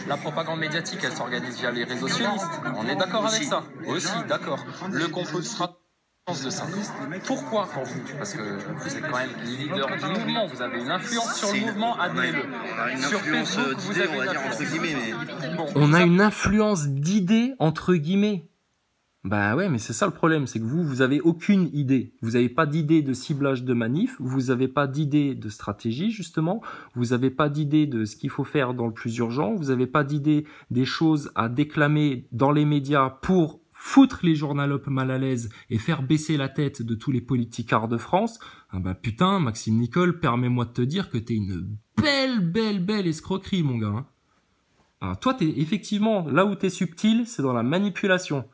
La propagande médiatique, elle s'organise via les réseaux sionistes. On est d'accord avec ça. Aussi, d'accord. Le complot sera de ça. Pourquoi pour vous? Parce que vous êtes quand même leader du mouvement, vous avez une influence sur le mouvement, admettez-le. Sur Facebook, vous avez une influence. On a une influence d'idées entre guillemets. Bah ouais, mais c'est ça le problème, c'est que vous avez aucune idée. Vous n'avez pas d'idée de ciblage de manif, vous n'avez pas d'idée de stratégie, justement, vous n'avez pas d'idée de ce qu'il faut faire dans le plus urgent, vous n'avez pas d'idée des choses à déclamer dans les médias pour foutre les journalopes mal à l'aise et faire baisser la tête de tous les politicards de France. Ah bah putain, Maxime Nicole, permets-moi de te dire que t'es une belle escroquerie, mon gars. Hein. Alors toi, effectivement, là où t'es subtil, c'est dans la manipulation.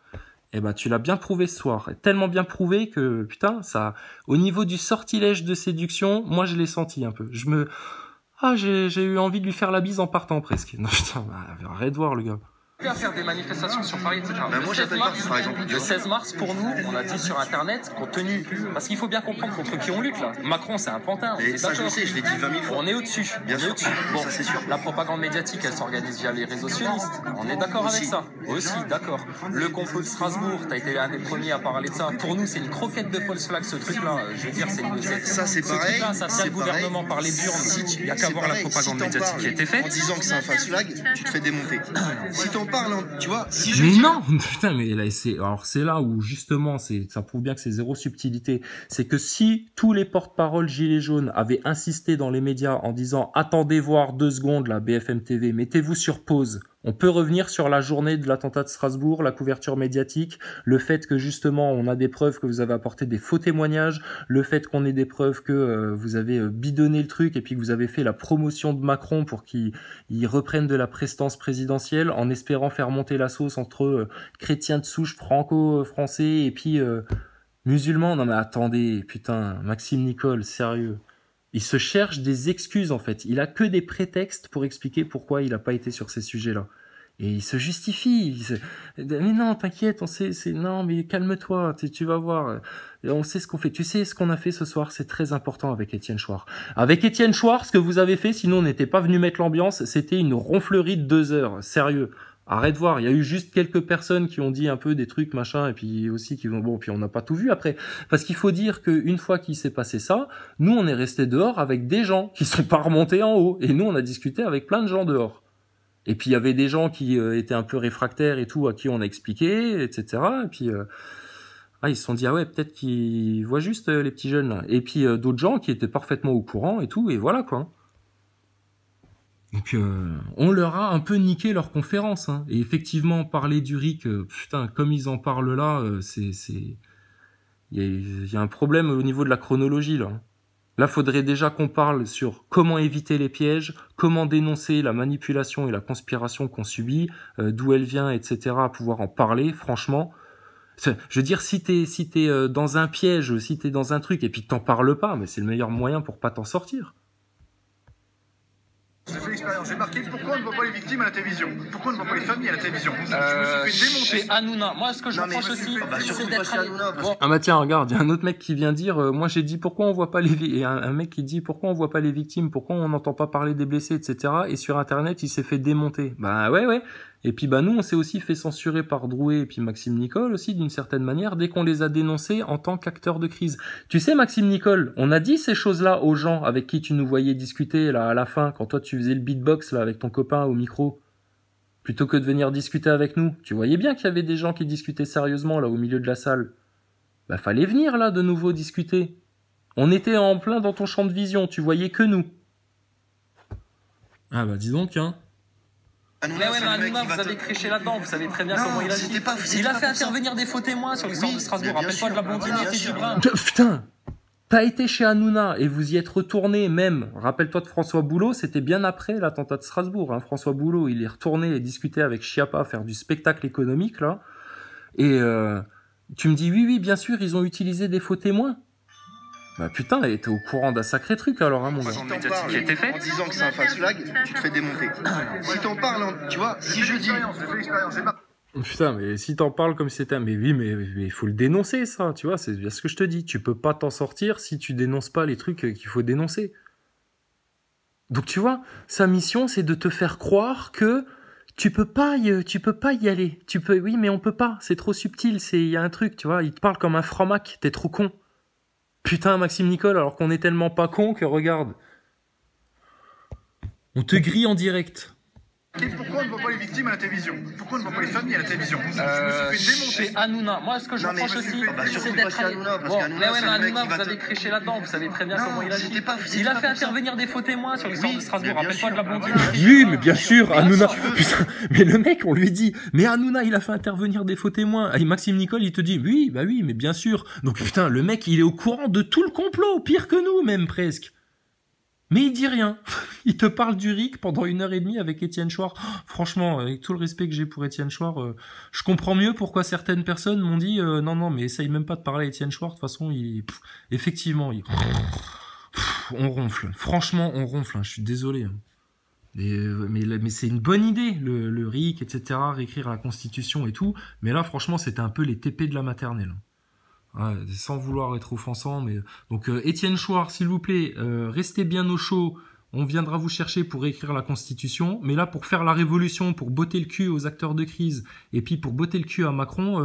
Eh ben, tu l'as bien prouvé ce soir. Tellement bien prouvé que, putain, ça, au niveau du sortilège de séduction, moi, je l'ai senti un peu. J'ai eu envie de lui faire la bise en partant, presque. Non, putain, bah, arrête de voir, le gars. À faire des manifestations sur Paris, etc. Moi, j'appelle pas, par exemple. Le 16 mars, pour nous, on a dit sur Internet, compte tenu... Parce qu'il faut bien comprendre contre qui on lutte, là. Macron, c'est un pantin. Et ça, je le sais, je l'ai dit 20 000 fois. On est au-dessus. Bien sûr. Bon, ça, c'est sûr. La propagande médiatique, elle s'organise via les réseaux sionistes. On est d'accord avec ça. Aussi, d'accord. Le complot de Strasbourg, t'as été l'un des premiers à parler de ça. Pour nous, c'est une croquette de false flag, ce truc-là. Je veux dire, ça, c'est pareil. Ça tient le gouvernement par les burnes. Il n'y a qu'à voir la propagande médiatique qui a été faite. En disant que c'est un false flag, tu te fais démonter. Si t'en parles, tu vois, mais non, putain, mais là, c'est là où justement, ça prouve bien que c'est zéro subtilité. C'est que si tous les porte-paroles gilets jaunes avaient insisté dans les médias en disant attendez voir 2 secondes la BFM TV, mettez-vous sur pause. On peut revenir sur la journée de l'attentat de Strasbourg, la couverture médiatique, le fait que justement on a des preuves que vous avez apporté des faux témoignages, le fait qu'on ait des preuves que vous avez bidonné le truc et puis que vous avez fait la promotion de Macron pour qu'il reprenne de la prestance présidentielle en espérant faire monter la sauce entre chrétiens de souche franco-français et puis musulmans. Non mais attendez, putain, Maxime Nicole, sérieux. Il se cherche des excuses en fait. Il a que des prétextes pour expliquer pourquoi il n'a pas été sur ces sujets-là. Et il se justifie. Mais non, t'inquiète, on sait. Non, mais calme-toi. Tu vas voir. On sait ce qu'on fait. Tu sais ce qu'on a fait ce soir. C'est très important avec Étienne Chouard. Avec Étienne Chouard, ce que vous avez fait, sinon on n'était pas venu mettre l'ambiance. C'était une ronflerie de 2 heures. Sérieux. Arrête de voir, il y a eu juste quelques personnes qui ont dit un peu des trucs, machin, et puis aussi qui vont, bon, puis on n'a pas tout vu après. Parce qu'il faut dire qu'une fois qu'il s'est passé ça, nous on est restés dehors avec des gens qui sont pas remontés en haut. Et nous on a discuté avec plein de gens dehors. Et puis il y avait des gens qui étaient un peu réfractaires et tout, à qui on a expliqué, etc. Et puis ils se sont dit, ah ouais, peut-être qu'ils voient juste les petits jeunes là. Et puis d'autres gens qui étaient parfaitement au courant et tout, et voilà quoi. Donc on leur a un peu niqué leur conférence. Hein. Et effectivement, parler du RIC, putain, comme ils en parlent là, il y a un problème au niveau de la chronologie là. Là, faudrait déjà qu'on parle sur comment éviter les pièges, comment dénoncer la manipulation et la conspiration qu'on subit, d'où elle vient, etc. À pouvoir en parler, franchement. Je veux dire, si t'es dans un piège, si t'es dans un truc et puis que t'en parles pas, mais c'est le meilleur moyen pour pas t'en sortir. J'ai fait l'expérience, j'ai marqué pourquoi on ne voit pas les victimes à la télévision. Pourquoi on ne voit pas les familles à la télévision. Je me suis fait démonter. Chez Hanouna, moi ce que je reproche aussi, c'est d'être bon. Ah bah tiens, regarde, il y a un autre mec qui vient dire, moi j'ai dit pourquoi on voit pas les un mec qui dit pourquoi on voit pas les victimes, pourquoi on n'entend pas parler des blessés, etc. Et sur internet il s'est fait démonter. Bah ouais. Et puis bah nous on s'est aussi fait censurer par Drouet et puis Maxime Nicole aussi d'une certaine manière dès qu'on les a dénoncés en tant qu'acteurs de crise. Tu sais Maxime Nicole, on a dit ces choses-là aux gens avec qui tu nous voyais discuter là à la fin quand toi tu faisais le beatbox là avec ton copain au micro. Plutôt que de venir discuter avec nous. Tu voyais bien qu'il y avait des gens qui discutaient sérieusement là au milieu de la salle. Bah fallait venir là de nouveau discuter. On était en plein dans ton champ de vision, tu voyais que nous. Ah bah dis donc hein. Mais ouais, mais Hanouna, vous avez créché là-dedans, vous savez très bien comment il a dit. Il a fait intervenir des faux témoins sur l'histoire de Strasbourg. Rappelle-toi de la blondine et du brun. Putain, t'as été chez Hanouna et vous y êtes retourné même. Rappelle-toi de François Boulot, c'était bien après l'attentat de Strasbourg. Hein. François Boulot, il est retourné et discuter avec Schiappa, faire du spectacle économique là. Et tu me dis oui, bien sûr, ils ont utilisé des faux témoins. Bah putain, elle était au courant d'un sacré truc alors, hein, mon gars. Si t'en parles qui a été fait en disant que c'est un false flag, tu te fais démonter. Si t'en parles, tu vois, si je dis... J'ai fait l'expérience, j'ai marqué. Putain, mais si t'en parles comme si c'était... Mais oui, mais il faut le dénoncer, ça, tu vois, c'est bien ce que je te dis. Tu peux pas t'en sortir si tu dénonces pas les trucs qu'il faut dénoncer. Donc tu vois, sa mission, c'est de te faire croire que tu peux pas y aller. Oui, mais on peut pas. C'est trop subtil. Il y a un truc, tu vois. Il te parle comme un franc-mac. T'es trop con. Putain, Maxime Nicole, alors qu'on est tellement pas con que regarde. On te grille en direct. Pourquoi on ne voit pas les victimes à la télévision? Pourquoi on ne voit pas les familles à la télévision? Je me suis fait démonter. Chez Hanouna, moi ce que je reproche aussi, c'est d'être allé. Mais Hanouna, vous avez créché là-dedans, vous savez très bien comment il a dit. Il a fait intervenir des faux témoins sur l'histoire de Strasbourg. Rappelle-toi de la blondine. Oui, mais bien sûr, Hanouna. Putain, mais le mec, on lui dit, mais Hanouna, il a fait intervenir des faux témoins. Et Maxime Nicole, il te dit, oui, bah oui, mais bien sûr. Donc putain, le mec, il est au courant de tout le complot, pire que nous même presque. Mais il dit rien. Il te parle du RIC pendant 1h30 avec Étienne Chouard. Franchement, avec tout le respect que j'ai pour Étienne Chouard, je comprends mieux pourquoi certaines personnes m'ont dit non, mais essaye même pas de parler à Étienne Chouard. De toute façon, effectivement, on ronfle. Franchement, on ronfle. Hein. Je suis désolé. Hein. Mais c'est une bonne idée, le RIC, etc., réécrire la Constitution et tout. Mais là, franchement, c'était un peu les TP de la maternelle. Ouais, sans vouloir être offensant, mais donc Étienne Chouard, s'il vous plaît, restez bien au chaud. On viendra vous chercher pour écrire la Constitution, mais là pour faire la révolution, pour botter le cul aux acteurs de crise, et puis pour botter le cul à Macron,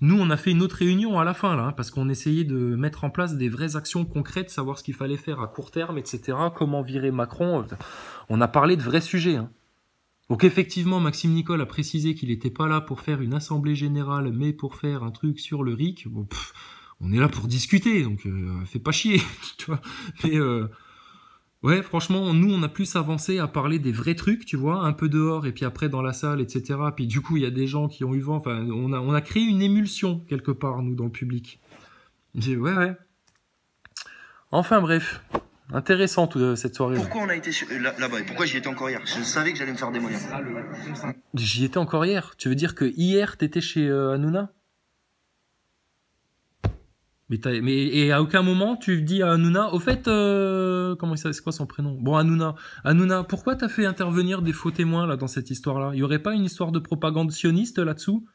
nous on a fait une autre réunion à la fin là, hein, parce qu'on essayait de mettre en place des vraies actions concrètes, savoir ce qu'il fallait faire à court terme, etc. Comment virer Macron. On a parlé de vrais sujets. Hein. Donc effectivement, Maxime Nicole a précisé qu'il n'était pas là pour faire une assemblée générale, mais pour faire un truc sur le RIC. Bon, on est là pour discuter, donc fais pas chier, tu vois. Mais ouais, franchement, nous on a plus avancé à parler des vrais trucs, tu vois, un peu dehors et puis après dans la salle, etc. Puis du coup, il y a des gens qui ont eu vent. Enfin, on a créé une émulsion quelque part nous dans le public. Ouais. Enfin bref. Intéressant cette soirée. Pourquoi on a été là-bas et pourquoi j'y étais encore hier? Je savais que j'allais me faire démolir. J'y étais encore hier. Tu veux dire que hier t'étais chez Hanouna? Et à aucun moment tu dis à Hanouna, au fait, c'est quoi son prénom? Bon, Hanouna, pourquoi t'as fait intervenir des faux témoins là dans cette histoire-là? Il y aurait pas une histoire de propagande sioniste là-dessous?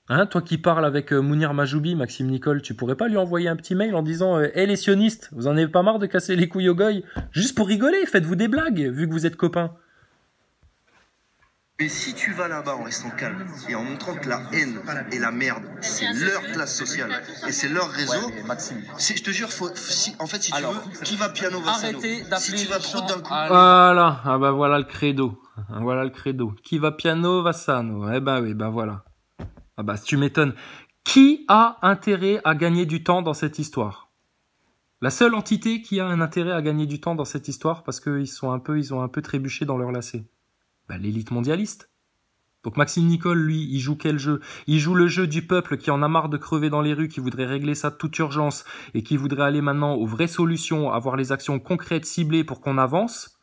Hein, toi qui parles avec Mounir Majoubi, Maxime Nicole, tu pourrais pas lui envoyer un petit mail en disant hey, les sionistes, vous en avez pas marre de casser les couilles aux goy? Juste pour rigoler, faites-vous des blagues, vu que vous êtes copains. Mais si tu vas là-bas en restant calme et en montrant que la haine et la merde, c'est leur classe sociale et c'est leur réseau, ouais, Maxime. Je te jure, si tu veux, qui va piano va sano. Arrêtez d'appeler si tu vas trop d'un coup. Voilà, ah bah voilà le credo. Voilà le credo. Qui va piano va sano. Eh ben oui, ben voilà. Ah bah tu m'étonnes. Qui a intérêt à gagner du temps dans cette histoire? La seule entité qui a un intérêt à gagner du temps dans cette histoire parce qu'ils ont un peu trébuché dans leur lacet. Bah, l'élite mondialiste. Donc Maxime Nicole, lui, il joue quel jeu? Il joue le jeu du peuple qui en a marre de crever dans les rues, qui voudrait régler ça de toute urgence et qui voudrait aller maintenant aux vraies solutions, avoir les actions concrètes ciblées pour qu'on avance.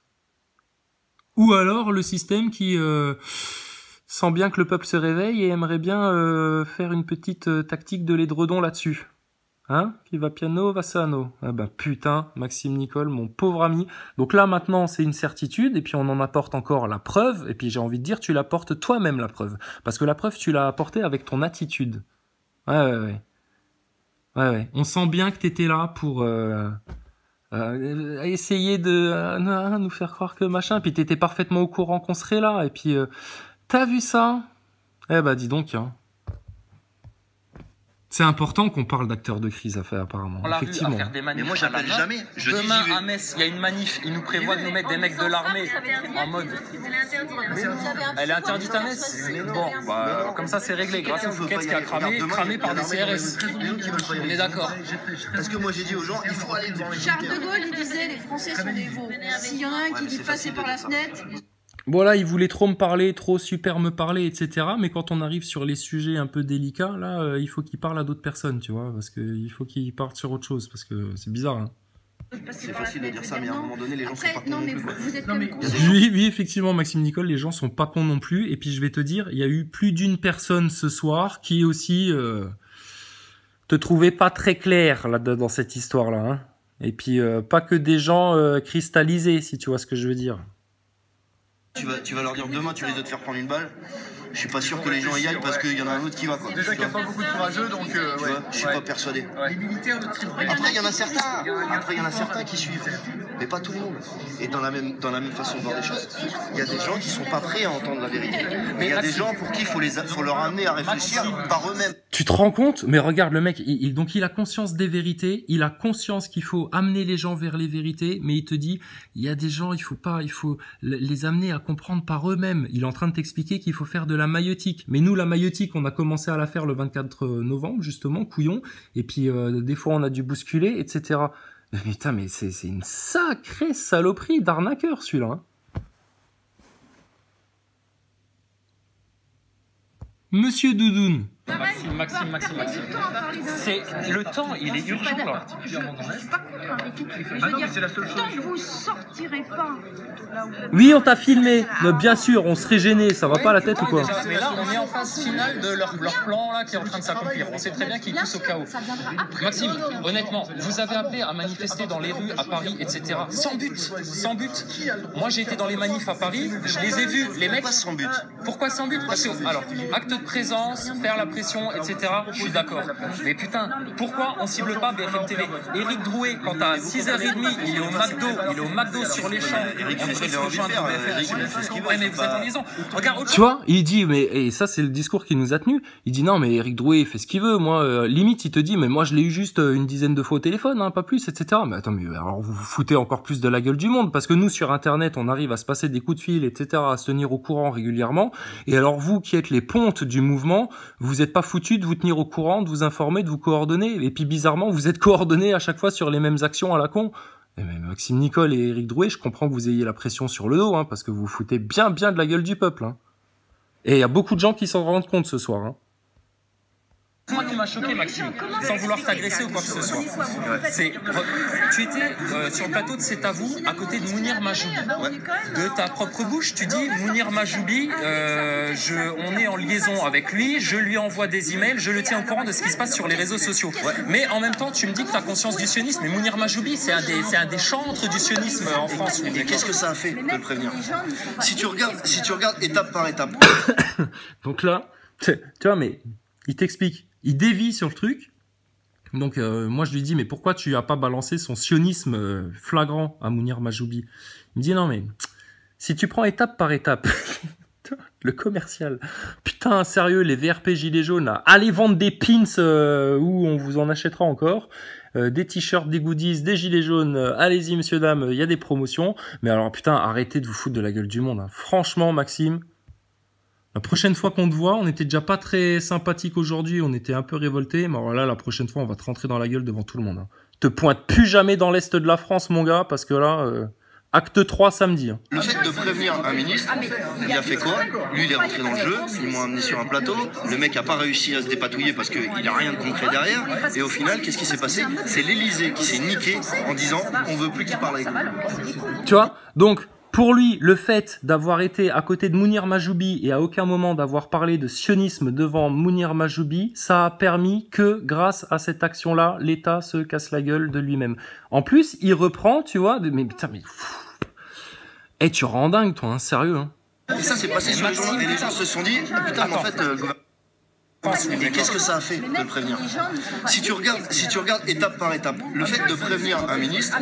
Ou alors le système qui sent bien que le peuple se réveille et aimerait bien faire une petite tactique de l'édredon là-dessus. Hein? Qui va piano, va sano. Ah bah putain, Maxime Nicole, mon pauvre ami. Donc là maintenant c'est une certitude et puis on en apporte encore la preuve et puis j'ai envie de dire tu l'apportes toi-même la preuve. Parce que la preuve tu l'as apportée avec ton attitude. Ouais. On sent bien que t'étais là pour essayer de nous faire croire que machin. Puis t'étais parfaitement au courant qu'on serait là. Et puis t'as vu ça? Eh bah dis donc hein. C'est important qu'on parle d'acteurs de crise à faire, apparemment. On l'a effectivement. Vu à faire des manifs. Mais moi, j'appelle jamais. Demain, à Metz, il y a une manif. Ils nous prévoient de nous mettre des mecs de l'armée en mode. Elle est interdite à Metz. Bon, bah, comme ça, c'est réglé. Grâce à Fouquet qui a cramé par des CRS. On est d'accord. Parce que moi, j'ai dit aux gens, il faut aller devant les Charles de Gaulle, il disait les Français sont des veaux. S'il y en a un qui dit passer par la fenêtre. Bon là, il voulait trop me parler, trop super me parler, etc. Mais quand on arrive sur les sujets un peu délicats, là, il faut qu'il parle à d'autres personnes, tu vois, parce qu'il faut qu'il parte sur autre chose, parce que c'est bizarre. Hein. C'est facile de dire ça, mais à un moment donné, les gens sont pas cons. Non, mais vous êtes comme Oui, effectivement, Maxime Nicole, les gens sont pas cons non plus. Et puis je vais te dire, il y a eu plus d'une personne ce soir qui aussi te trouvait pas très clair là dans cette histoire-là. Hein. Et puis pas que des gens cristallisés, si tu vois ce que je veux dire. Tu vas leur dire demain tu risques de te faire prendre une balle. je suis pas sûr que les gens y aillent parce qu'il y en a un autre qui va, quoi. Déjà qu'il n'y a pas beaucoup de courageux, donc Tu vois, je suis pas persuadé. Après, il y en a certains qui suivent, mais pas tout le monde. Et dans la même façon de voir les choses, il y a des gens qui sont pas prêts à entendre la vérité. Mais il y a des gens pour qui faut leur amener à réfléchir par eux-mêmes. Tu te rends compte? Mais regarde le mec, donc il a conscience des vérités, il a conscience qu'il faut amener les gens vers les vérités, mais il te dit, il y a des gens, il faut les amener à comprendre par eux-mêmes. Il est en train de t'expliquer qu'il faut faire de la maïeutique. Mais nous, la maïeutique, on a commencé à la faire le 24 novembre, justement, couillon, et puis des fois on a dû bousculer, etc. Mais putain, mais c'est une sacrée saloperie d'arnaqueur, celui-là, hein. Monsieur Doudoune. Maxime. C'est le temps, il est urgent là. Je suis pas contre, hein, mais tout. Je veux dire, c'est la seule chose. tant que vous sortirez pas là où vous... Oui, on t'a filmé. Mais bien sûr, on serait gêné. Ça va pas la tête ou quoi? Mais là, on est en phase finale de leur plan là qui est en train de s'accomplir. On sait très bien qu'ils poussent au chaos. Maxime, honnêtement, vous avez appelé à manifester dans les rues, à Paris, etc. Sans but. Moi, j'ai été dans les manifs à Paris, je les ai vus. Les mecs, Sans but. pourquoi sans but? Parce que, alors, acte de présence, faire la pression, etc. Je suis d'accord. Mais putain, pourquoi on cible pas BFM TV? Éric Drouet, quand à 6h30, il est au McDo sur les champs. Eric fait ce qu'il a envie de faire. Eric, il fait ce qu'il veut. Ouais, mais vous êtes en liaison. Regarde, Tu vois, il dit, mais, et ça c'est le discours qui nous a tenus, il dit non mais Éric Drouet il fait ce qu'il veut, moi, limite il te dit, mais moi je l'ai eu juste une dizaine de fois au téléphone, hein, pas plus, etc. Mais attends, mais alors vous vous foutez encore plus de la gueule du monde, parce que nous sur internet on arrive à se passer des coups de fil, etc., à se tenir au courant régulièrement, et alors vous qui êtes les pontes du mouvement, vous êtes pas foutus de vous tenir au courant, de vous informer, de vous coordonner, et puis bizarrement vous êtes coordonnés à chaque fois sur les mêmes actions à la con. Et même Maxime Nicole et Éric Drouet, je comprends que vous ayez la pression sur le dos, hein, parce que vous vous foutez bien de la gueule du peuple, hein. Et il y a beaucoup de gens qui s'en rendent compte ce soir, hein. moi qui m'a choqué, Maxime, sans vouloir t'agresser ou quoi que ce soit, c'est tu étais sur le plateau de C'est à vous, à côté de Mounir Majoubi. De ta propre bouche, tu dis Mounir Majoubi, on est en liaison avec lui, je lui envoie des emails, je le tiens au courant de ce qui se passe sur les réseaux sociaux. Mais en même temps, tu me dis que tu as conscience du sionisme. Mais Mounir Majoubi, c'est un des chantres du sionisme en France. Et qu'est-ce que ça a fait de le prévenir? Si tu regardes étape par étape. Donc là, tu vois, mais il t'explique. Il dévie sur le truc. Donc moi je lui dis mais pourquoi tu as pas balancé son sionisme flagrant à Mounir Majoubi? Il me dit non mais si tu prends étape par étape, le commercial, putain sérieux les VRP gilets jaunes là, allez vendre des pins où on vous en achètera encore, des t-shirts, des goodies, des gilets jaunes, allez-y monsieur dame, il y a des promotions. Mais alors putain arrêtez de vous foutre de la gueule du monde, hein. Franchement Maxime, la prochaine fois qu'on te voit, on était déjà pas très sympathique aujourd'hui, on était un peu révoltés, mais alors là, la prochaine fois, on va te rentrer dans la gueule devant tout le monde, hein. Te pointe plus jamais dans l'Est de la France, mon gars, parce que là, acte 3 samedi, hein. Le fait de prévenir un ministre, il a fait quoi? Lui, il est rentré dans le jeu, ils m'ont amené sur un plateau, le mec a pas réussi à se dépatouiller parce qu'il n'y a rien de concret derrière, et au final, qu'est-ce qui s'est passé? C'est l'Élysée qui s'est niqué en disant on veut plus qu'il parle avec nous. Tu vois? Donc, pour lui, le fait d'avoir été à côté de Mounir Majoubi et à aucun moment d'avoir parlé de sionisme devant Mounir Majoubi, ça a permis que, grâce à cette action-là, l'État se casse la gueule de lui-même. En plus, il reprend, tu vois, mais putain, mais... Eh, tu rends dingue, toi, hein, sérieux, hein. Et ça, c'est passé sur les journaux, et les gens se sont dit putain, mais en fait, mais qu'est-ce que ça a fait de le prévenir? Si tu regardes étape par étape, le fait de prévenir un ministre,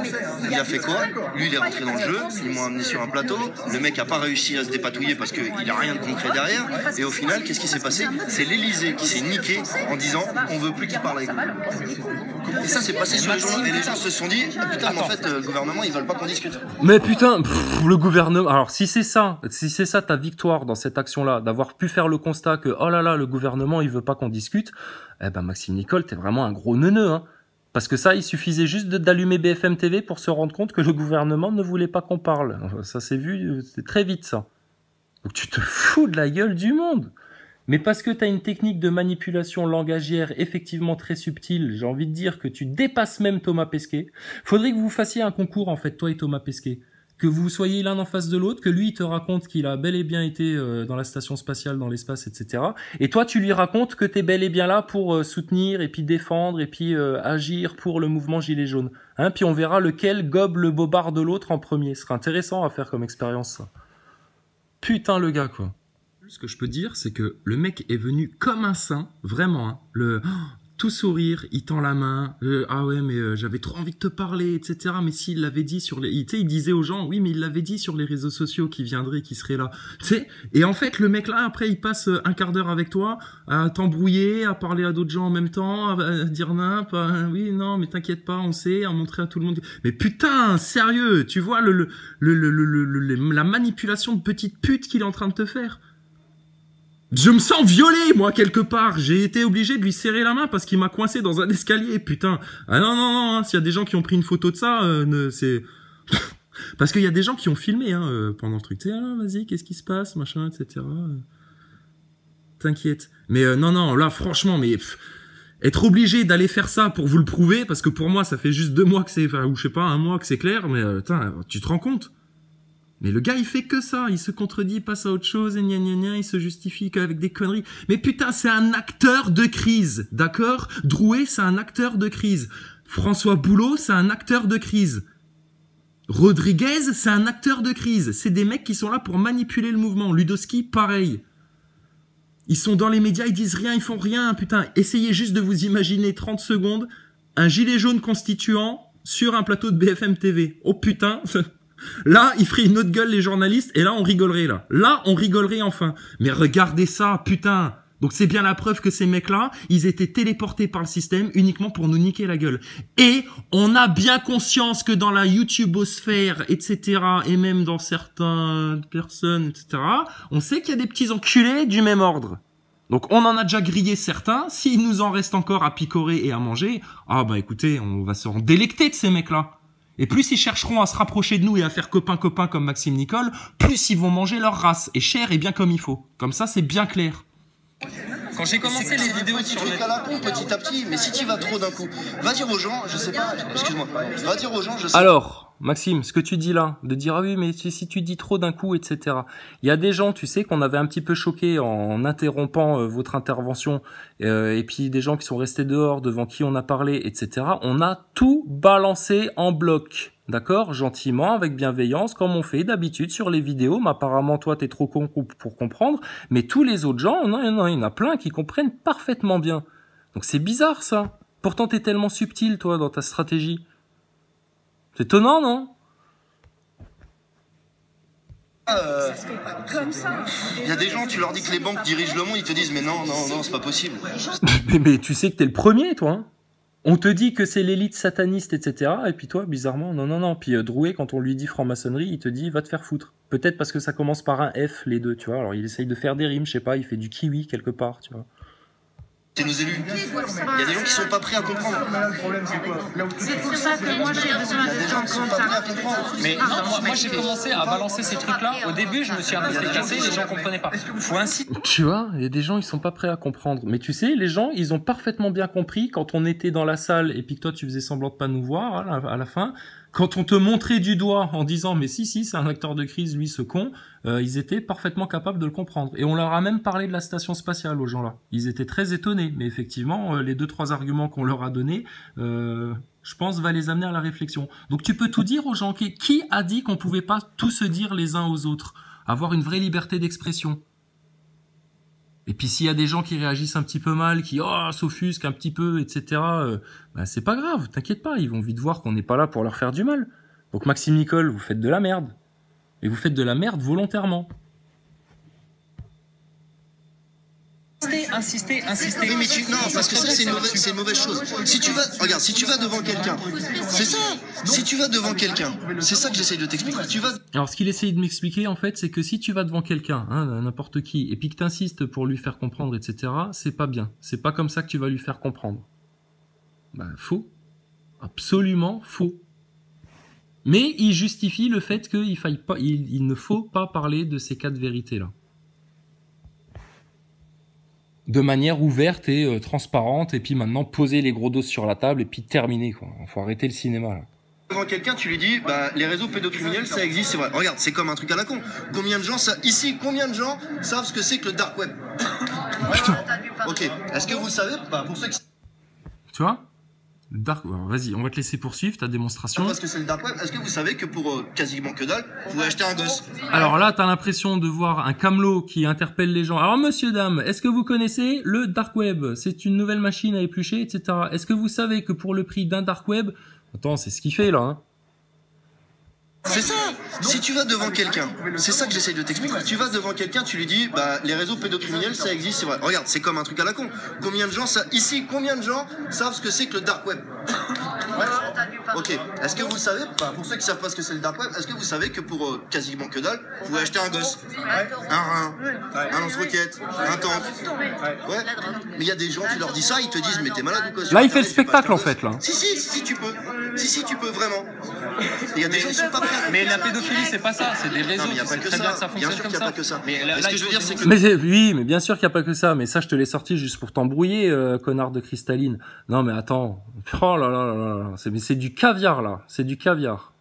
il a fait quoi? Lui, il est rentré dans le jeu, ils m'ont amené sur un plateau, le mec a pas réussi à se dépatouiller parce qu'il n'y a rien de concret derrière, et au final, qu'est-ce qui s'est passé? C'est l'Élysée qui s'est niqué en disant on veut plus qu'il parle avec nous. Et ça, c'est passé sur les journaux, et les gens se sont dit putain, mais en fait, le gouvernement, ils veulent pas qu'on discute. Mais putain, le gouvernement... Alors, si c'est ça ta victoire dans cette action-là, d'avoir pu faire le constat que, oh là là, le gouvernement, il veut pas qu'on discute, eh ben, Maxime Nicole, t'es vraiment un gros neuneu, hein. Parce que ça, il suffisait juste d'allumer BFM TV pour se rendre compte que le gouvernement ne voulait pas qu'on parle. Ça s'est vu, c'est très vite, ça. Donc, tu te fous de la gueule du monde. Mais parce que t'as une technique de manipulation langagière effectivement très subtile, j'ai envie de dire que tu dépasses même Thomas Pesquet. Faudrait que vous fassiez un concours, en fait, toi et Thomas Pesquet. Que vous soyez l'un en face de l'autre, que lui, il te raconte qu'il a bel et bien été dans la station spatiale, dans l'espace, etc. Et toi, tu lui racontes que t'es bel et bien là pour soutenir et puis défendre et puis agir pour le mouvement Gilets jaunes. Hein, puis on verra lequel gobe le bobard de l'autre en premier. Ce sera intéressant à faire comme expérience, ça. Putain, le gars, quoi. Ce que je peux dire, c'est que le mec est venu comme un saint, vraiment, hein, tout sourire, il tend la main, ah ouais mais j'avais trop envie de te parler, etc. Mais s'il l'avait dit sur les, tu sais, il disait aux gens, oui mais il l'avait dit sur les réseaux sociaux qu'il viendrait, qu'il serait là, tu sais. Et en fait le mec là après il passe un quart d'heure avec toi à t'embrouiller, à parler à d'autres gens en même temps, à dire oui non mais t'inquiète pas, on sait, à montrer à tout le monde. Mais putain sérieux, tu vois la manipulation de petite pute qu'il est en train de te faire. Je me sens violé, moi, quelque part. J'ai été obligé de lui serrer la main parce qu'il m'a coincé dans un escalier, putain. Ah non, non, non, hein, s'il y a des gens qui ont pris une photo de ça, c'est... parce qu'il y a des gens qui ont filmé pendant le truc. Tu sais, ah, vas-y, qu'est-ce qui se passe, machin, etc. T'inquiète. Mais non, non, là, franchement, mais... être obligé d'aller faire ça pour vous le prouver, parce que pour moi, ça fait juste 2 mois que c'est... Enfin, ou je sais pas, 1 mois que c'est clair, mais tu te rends compte ? Mais le gars, il fait que ça, il se contredit, passe à autre chose, et gna gna gna, il se justifie qu'avec des conneries. Mais putain, c'est un acteur de crise, d'accord? Drouet, c'est un acteur de crise. François Boulot, c'est un acteur de crise. Rodriguez, c'est un acteur de crise. C'est des mecs qui sont là pour manipuler le mouvement. Ludowski, pareil. Ils sont dans les médias, ils disent rien, ils font rien, putain. Essayez juste de vous imaginer 30 secondes, un gilet jaune constituant sur un plateau de BFM TV. Oh putain. Là, il ferait une autre gueule les journalistes et là, on rigolerait là. Là, on rigolerait enfin. Mais regardez ça, putain. Donc c'est bien la preuve que ces mecs-là, ils étaient téléportés par le système uniquement pour nous niquer la gueule. Et on a bien conscience que dans la YouTubosphère, etc., et même dans certaines personnes, etc., on sait qu'il y a des petits enculés du même ordre. Donc on en a déjà grillé certains. S'il nous en reste encore à picorer et à manger, ah bah écoutez, on va se en délecter de ces mecs-là. Et plus ils chercheront à se rapprocher de nous et à faire copain-copain comme Maxime Nicole, plus ils vont manger leur race, et cher et bien comme il faut. Comme ça, c'est bien clair. Quand j'ai commencé les vidéos sur le... à la con petit à petit, mais si tu vas trop d'un coup, va dire aux gens, je sais pas, excuse-moi, va dire aux gens, je sais pas. Alors, Maxime, ce que tu dis là, de dire ah oui mais si tu dis trop d'un coup, etc. Il y a des gens, tu sais, qu'on avait un petit peu choqués en interrompant votre intervention, et puis des gens qui sont restés dehors devant qui on a parlé, etc. On a tout balancé en bloc, d'accord, gentiment, avec bienveillance, comme on fait d'habitude sur les vidéos. Mais apparemment toi t'es trop con pour comprendre, mais tous les autres gens, non, il y en a plein qui comprennent parfaitement bien. Donc c'est bizarre ça. Pourtant t'es tellement subtil toi dans ta stratégie. C'est étonnant, non? Il y a des gens, tu leur dis que les banques dirigent le monde, ils te disent mais non, non, non, c'est pas possible. mais tu sais que t'es le premier, toi. Hein, on te dit que c'est l'élite sataniste, etc. Et puis toi, bizarrement, non, non, non. Puis Drouet, quand on lui dit franc-maçonnerie, il te dit va te faire foutre. Peut-être parce que ça commence par un F, les deux, tu vois. Alors il essaye de faire des rimes, je sais pas, il fait du kiwi quelque part, tu vois. C'est nos élus. Il y a des gens qui sont pas prêts à comprendre. C'est pour ça que moi j'ai besoin de gens comme ça. Mais non, moi j'ai commencé à balancer ces trucs-là. Au début, je me suis un peu fait casser, les gens comprenaient pas. Faut ainsi. Tu vois, il y a des gens, ils sont pas prêts à comprendre. Mais tu sais, les gens, ils ont parfaitement bien compris quand on était dans la salle et puis que toi, tu faisais semblant de pas nous voir à la fin. Quand on te montrait du doigt en disant mais si c'est un acteur de crise lui ce con, ils étaient parfaitement capables de le comprendre et on leur a même parlé de la station spatiale aux gens là. Ils étaient très étonnés, mais effectivement les 2-3 arguments qu'on leur a donnés, je pense va les amener à la réflexion. Donc tu peux tout dire aux gens. Qui a dit qu'on pouvait pas tout se dire les uns aux autres, avoir une vraie liberté d'expression? Et puis s'il y a des gens qui réagissent un petit peu mal, qui s'offusquent un petit peu, etc., c'est pas grave, t'inquiète pas, ils vont vite voir qu'on n'est pas là pour leur faire du mal. Donc Maxime Nicole, vous faites de la merde. Et vous faites de la merde volontairement. Insister. Oui, mais non, parce que ça c'est une mauvaise chose. Si tu vas, regarde, si tu vas devant quelqu'un, c'est ça. Si tu vas devant quelqu'un, c'est ça que j'essaye de t'expliquer. Alors ce qu'il essaye de m'expliquer en fait, c'est que si tu vas devant quelqu'un, n'importe qui, et puis que t'insistes pour lui faire comprendre, etc., c'est pas bien. C'est pas comme ça que tu vas lui faire comprendre. Faux. Absolument faux. Mais il justifie le fait qu'il ne faut pas parler de ces 4 vérités-là. De manière ouverte et transparente, et puis maintenant poser les gros dos sur la table et puis terminer, quoi. Faut arrêter le cinéma, là. Devant quelqu'un, tu lui dis, les réseaux pédocriminels, ça existe, c'est vrai. Regarde, c'est comme un truc à la con. Combien de gens savent ce que c'est que le dark web? Ok. Est-ce que vous savez, pour ceux qui... Tu vois? Dark... Vas-y, on va te laisser poursuivre ta démonstration. Parce que c'est le dark web. Est-ce que vous savez que pour quasiment que dalle, vous pouvez acheter un gosse? Alors là, t'as l'impression de voir un camelot qui interpelle les gens. Alors monsieur, dame, est-ce que vous connaissez le dark web? C'est une nouvelle machine à éplucher, etc. Est-ce que vous savez que pour le prix d'un dark web... Attends, c'est ce qu'il fait là, hein. C'est ça. Si tu vas devant quelqu'un, c'est ça que j'essaye de t'expliquer. Tu vas devant quelqu'un, tu lui dis, bah, les réseaux pédocriminels, ça existe, c'est vrai. Regarde, c'est comme un truc à la con. Combien de gens, combien de gens savent ce que c'est que le dark web? Ouais. Ok. Est-ce que vous le savez? Bah, pour ceux qui savent pas ce que c'est le dark web, est-ce que vous savez que pour quasiment que dalle, vous pouvez acheter un gosse, un rein, un lance-roquette, un tank? Ouais. Mais il y a des gens qui leur disent ça, ils te disent, mais t'es malade ou quoi? Là, il fait le spectacle en fait, là. Si, tu peux. Si, tu peux, vraiment. Il y a des gens qui sont pas prêts. Mais la pédophilie, c'est pas ça, c'est des réseaux. Non, mais il n'y a pas que ça. Bien que ça fonctionne Bien sûr qu'il n'y a pas que ça. Mais là, ce que je veux dire, c'est que... Oui, mais bien sûr qu'il n'y a pas que ça. Mais ça, je te l'ai sorti juste pour t'embrouiller, connard de cristalline. Non, mais attends. Oh là là là là. C'est du caviar, là. C'est du caviar.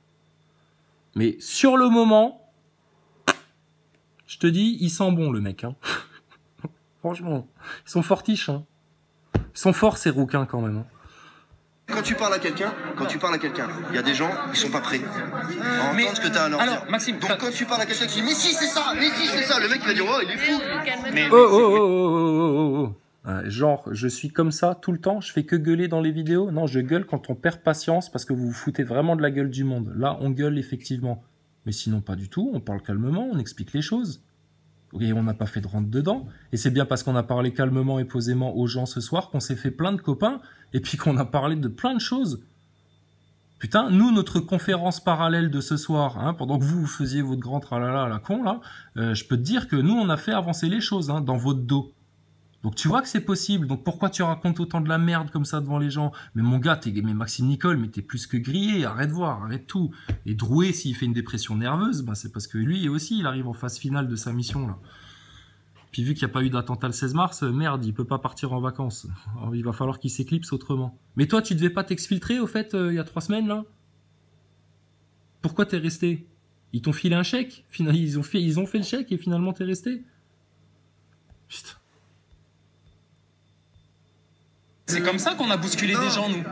Mais sur le moment, je te dis, il sent bon, le mec. Hein. Franchement, ils sont fortiches. Hein. Ils sont forts, ces rouquins, quand même. Hein. Quand tu parles à quelqu'un, il y a des gens, ils sont pas prêts à entendre ce que tu as à leur dire. Maxime, donc quand tu parles à quelqu'un qui dit mais si c'est ça, le mec il va dire oh il est fou. Mais, genre, je suis comme ça tout le temps, je fais que gueuler dans les vidéos. Non, je gueule quand on perd patience parce que vous vous foutez vraiment de la gueule du monde. Là, on gueule effectivement. Mais sinon, pas du tout. On parle calmement, on explique les choses. Et on n'a pas fait de rentre dedans. Et c'est bien parce qu'on a parlé calmement et posément aux gens ce soir qu'on s'est fait plein de copains et puis qu'on a parlé de plein de choses. Putain, nous, notre conférence parallèle de ce soir, hein, pendant que vous faisiez votre grand tralala à la con, là, je peux te dire que nous, on a fait avancer les choses hein, dans votre dos. Donc tu vois que c'est possible. Donc pourquoi tu racontes autant de la merde comme ça devant les gens? Mais mon gars, mais Maxime Nicole, mais t'es plus que grillé. Arrête de voir, arrête tout. Et Drouet, s'il fait une dépression nerveuse, bah, c'est parce que lui aussi, il arrive en phase finale de sa mission là. Puis vu qu'il n'y a pas eu d'attentat le 16 mars, merde, il peut pas partir en vacances. Alors, il va falloir qu'il s'éclipse autrement. Mais toi, tu devais pas t'exfiltrer au fait il y a 3 semaines là? Pourquoi t'es resté? Ils t'ont filé un chèque? Ils ont fait le chèque et finalement t'es resté? Putain. C'est comme ça qu'on a bousculé des gens, nous.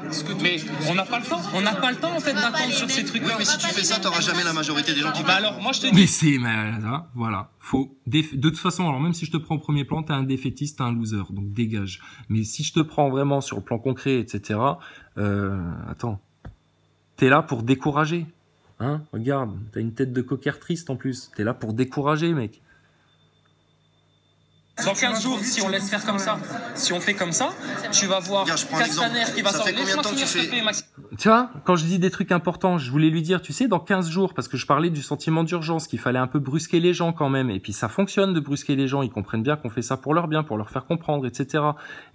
Mais on n'a pas le temps. On n'a pas le temps, en fait, d'attendre sur ces trucs-là. Oui, mais si tu fais ça, t'auras jamais la majorité des gens qui... Bah alors, moi, je te dis... Mais c'est... Hein, voilà. Faut... De toute façon, alors même si je te prends au premier plan, t'es un défaitiste, t'es un loser. Donc dégage. Mais si je te prends vraiment sur le plan concret, etc. Attends. T'es là pour décourager. Hein? Regarde. T'as une tête de cocker triste, en plus. T'es là pour décourager, mec. Dans 15 jours, si on laisse faire comme ça, si on fait comme ça, tu vas voir Castaner qui va sortir. Combien de temps tu fais? Tu vois, quand je dis des trucs importants, je voulais lui dire, tu sais, dans 15 jours, parce que je parlais du sentiment d'urgence, qu'il fallait un peu brusquer les gens quand même, et puis ça fonctionne de brusquer les gens, ils comprennent bien qu'on fait ça pour leur bien, pour leur faire comprendre, etc.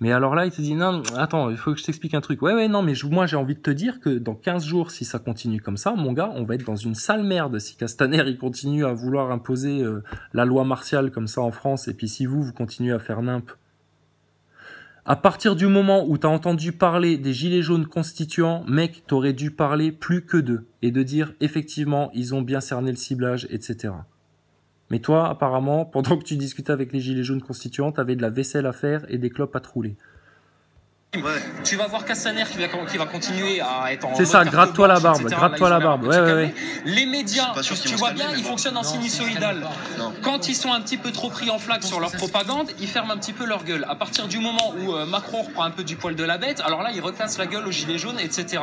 Mais alors là, il te dit, non, attends, il faut que je t'explique un truc. Ouais, non, mais moi j'ai envie de te dire que dans 15 jours, si ça continue comme ça, mon gars, on va être dans une sale merde si Castaner, il continue à vouloir imposer la loi martiale comme ça en France, et puis si vous continuez à faire nimp. À partir du moment où t'as entendu parler des gilets jaunes constituants, mec, t'aurais dû parler plus que d'eux et de dire effectivement ils ont bien cerné le ciblage, etc. Mais toi, apparemment, pendant que tu discutais avec les gilets jaunes constituants, t'avais de la vaisselle à faire et des clopes à te rouler. Ouais. Tu vas voir Castaner qui va continuer à être en... C'est ça, gratte-toi la barbe, gratte-toi la barbe. Ouais. Les médias, tu vois bien, ils fonctionnent en sinusoïdal. Quand ils sont un petit peu trop pris en flaque sur leur propagande, ils ferment un petit peu leur gueule. À partir du moment où Macron reprend un peu du poil de la bête, alors là, il recasse la gueule aux gilets jaunes, etc.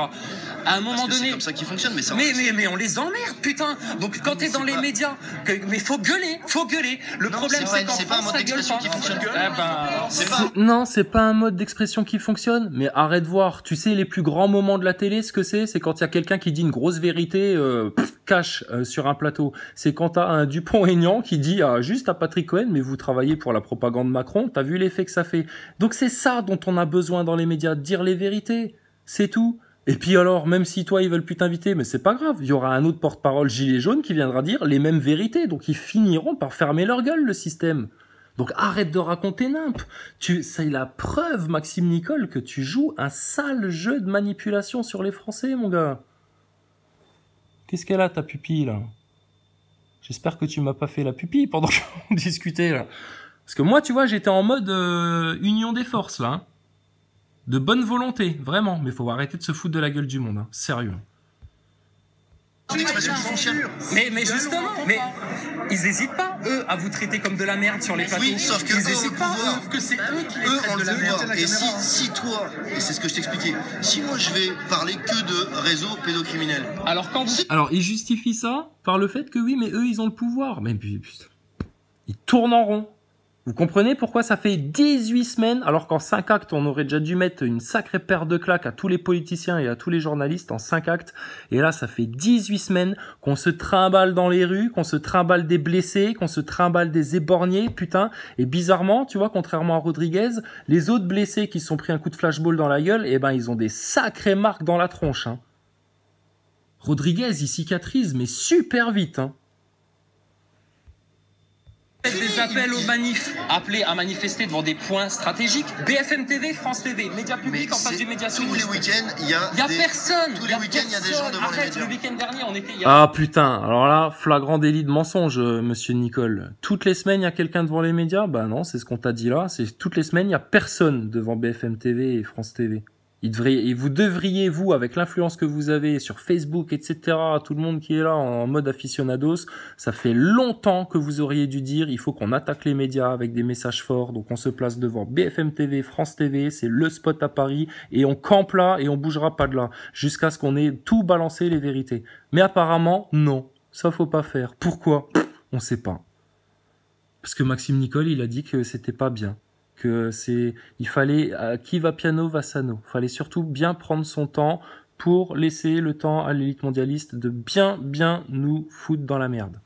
À un moment donné... C'est comme ça qu'ils fonctionnent, mais ça... Mais on les emmerde, putain. Donc quand t'es dans les médias, mais faut gueuler. Le problème, c'est pas un mode d'expression qui fonctionne. Non, c'est pas un mode d'expression qui fonctionne. Mais arrête de voir, tu sais les plus grands moments de la télé, ce que c'est quand il y a quelqu'un qui dit une grosse vérité cash sur un plateau. C'est quand t'as un Dupont-Aignan qui dit juste à Patrick Cohen, mais vous travaillez pour la propagande Macron, t'as vu l'effet que ça fait. Donc c'est ça dont on a besoin dans les médias, de dire les vérités, c'est tout. Et puis alors, même si toi ils veulent plus t'inviter, mais c'est pas grave, il y aura un autre porte-parole gilet jaune qui viendra dire les mêmes vérités, donc ils finiront par fermer leur gueule, le système. Donc arrête de raconter nimp. C'est la preuve, Maxime Nicole, que tu joues un sale jeu de manipulation sur les Français, mon gars. Qu'est-ce qu'elle a, ta pupille, là? J'espère que tu m'as pas fait la pupille pendant qu'on discutait, là. Parce que moi, tu vois, j'étais en mode union des forces, là. De bonne volonté, vraiment. Mais faut arrêter de se foutre de la gueule du monde, hein. Sérieux. D'expression qui fonctionne. Mais justement, mais ils n'hésitent pas, eux, à vous traiter comme de la merde sur les plateaux. Oui, sauf que ils eux ont n'hésitent le pas, pouvoir. sauf que c'est eux qui les Eux traitent ont de le la merde. pouvoir. Et si toi, et c'est ce que je t'expliquais, si moi je vais parler que de réseaux pédocriminels. Alors quand vous... Alors, ils justifient ça par le fait que oui, mais eux, ils ont le pouvoir. Mais putain, ils tournent en rond. Vous comprenez pourquoi ça fait 18 semaines, alors qu'en 5 actes, on aurait déjà dû mettre une sacrée paire de claques à tous les politiciens et à tous les journalistes en 5 actes. Et là, ça fait 18 semaines qu'on se trimballe dans les rues, qu'on se trimballe des blessés, qu'on se trimballe des éborgnés, putain. Et bizarrement, tu vois, contrairement à Rodriguez, les autres blessés qui se sont pris un coup de flashball dans la gueule, eh ben, ils ont des sacrées marques dans la tronche, hein. Rodriguez, il cicatrise, mais super vite, hein. Des appels aux manifs, appelés à manifester devant des points stratégiques. BFM TV, France TV, médias publics en face du média tous les week-ends, il y a personne. Tous les week-ends, il y a des gens devant les médias. Le week-end dernier, on était... Ah putain, alors là, flagrant délit de mensonge, monsieur Nicole. Toutes les semaines, il y a quelqu'un devant les médias? Bah non, c'est ce qu'on t'a dit là. C'est toutes les semaines, il y a personne devant BFM TV et France TV. Et vous devriez, vous, avec l'influence que vous avez sur Facebook, etc., tout le monde qui est là en mode aficionados, ça fait longtemps que vous auriez dû dire, il faut qu'on attaque les médias avec des messages forts, donc on se place devant BFM TV, France TV, c'est le spot à Paris, et on campe là, et on bougera pas de là, jusqu'à ce qu'on ait tout balancé les vérités. Mais apparemment, non, ça faut pas faire. Pourquoi? On sait pas. Parce que Maxime Nicole, il a dit que c'était pas bien. Il fallait, qui va piano va sano. Fallait surtout bien prendre son temps pour laisser le temps à l'élite mondialiste de bien nous foutre dans la merde.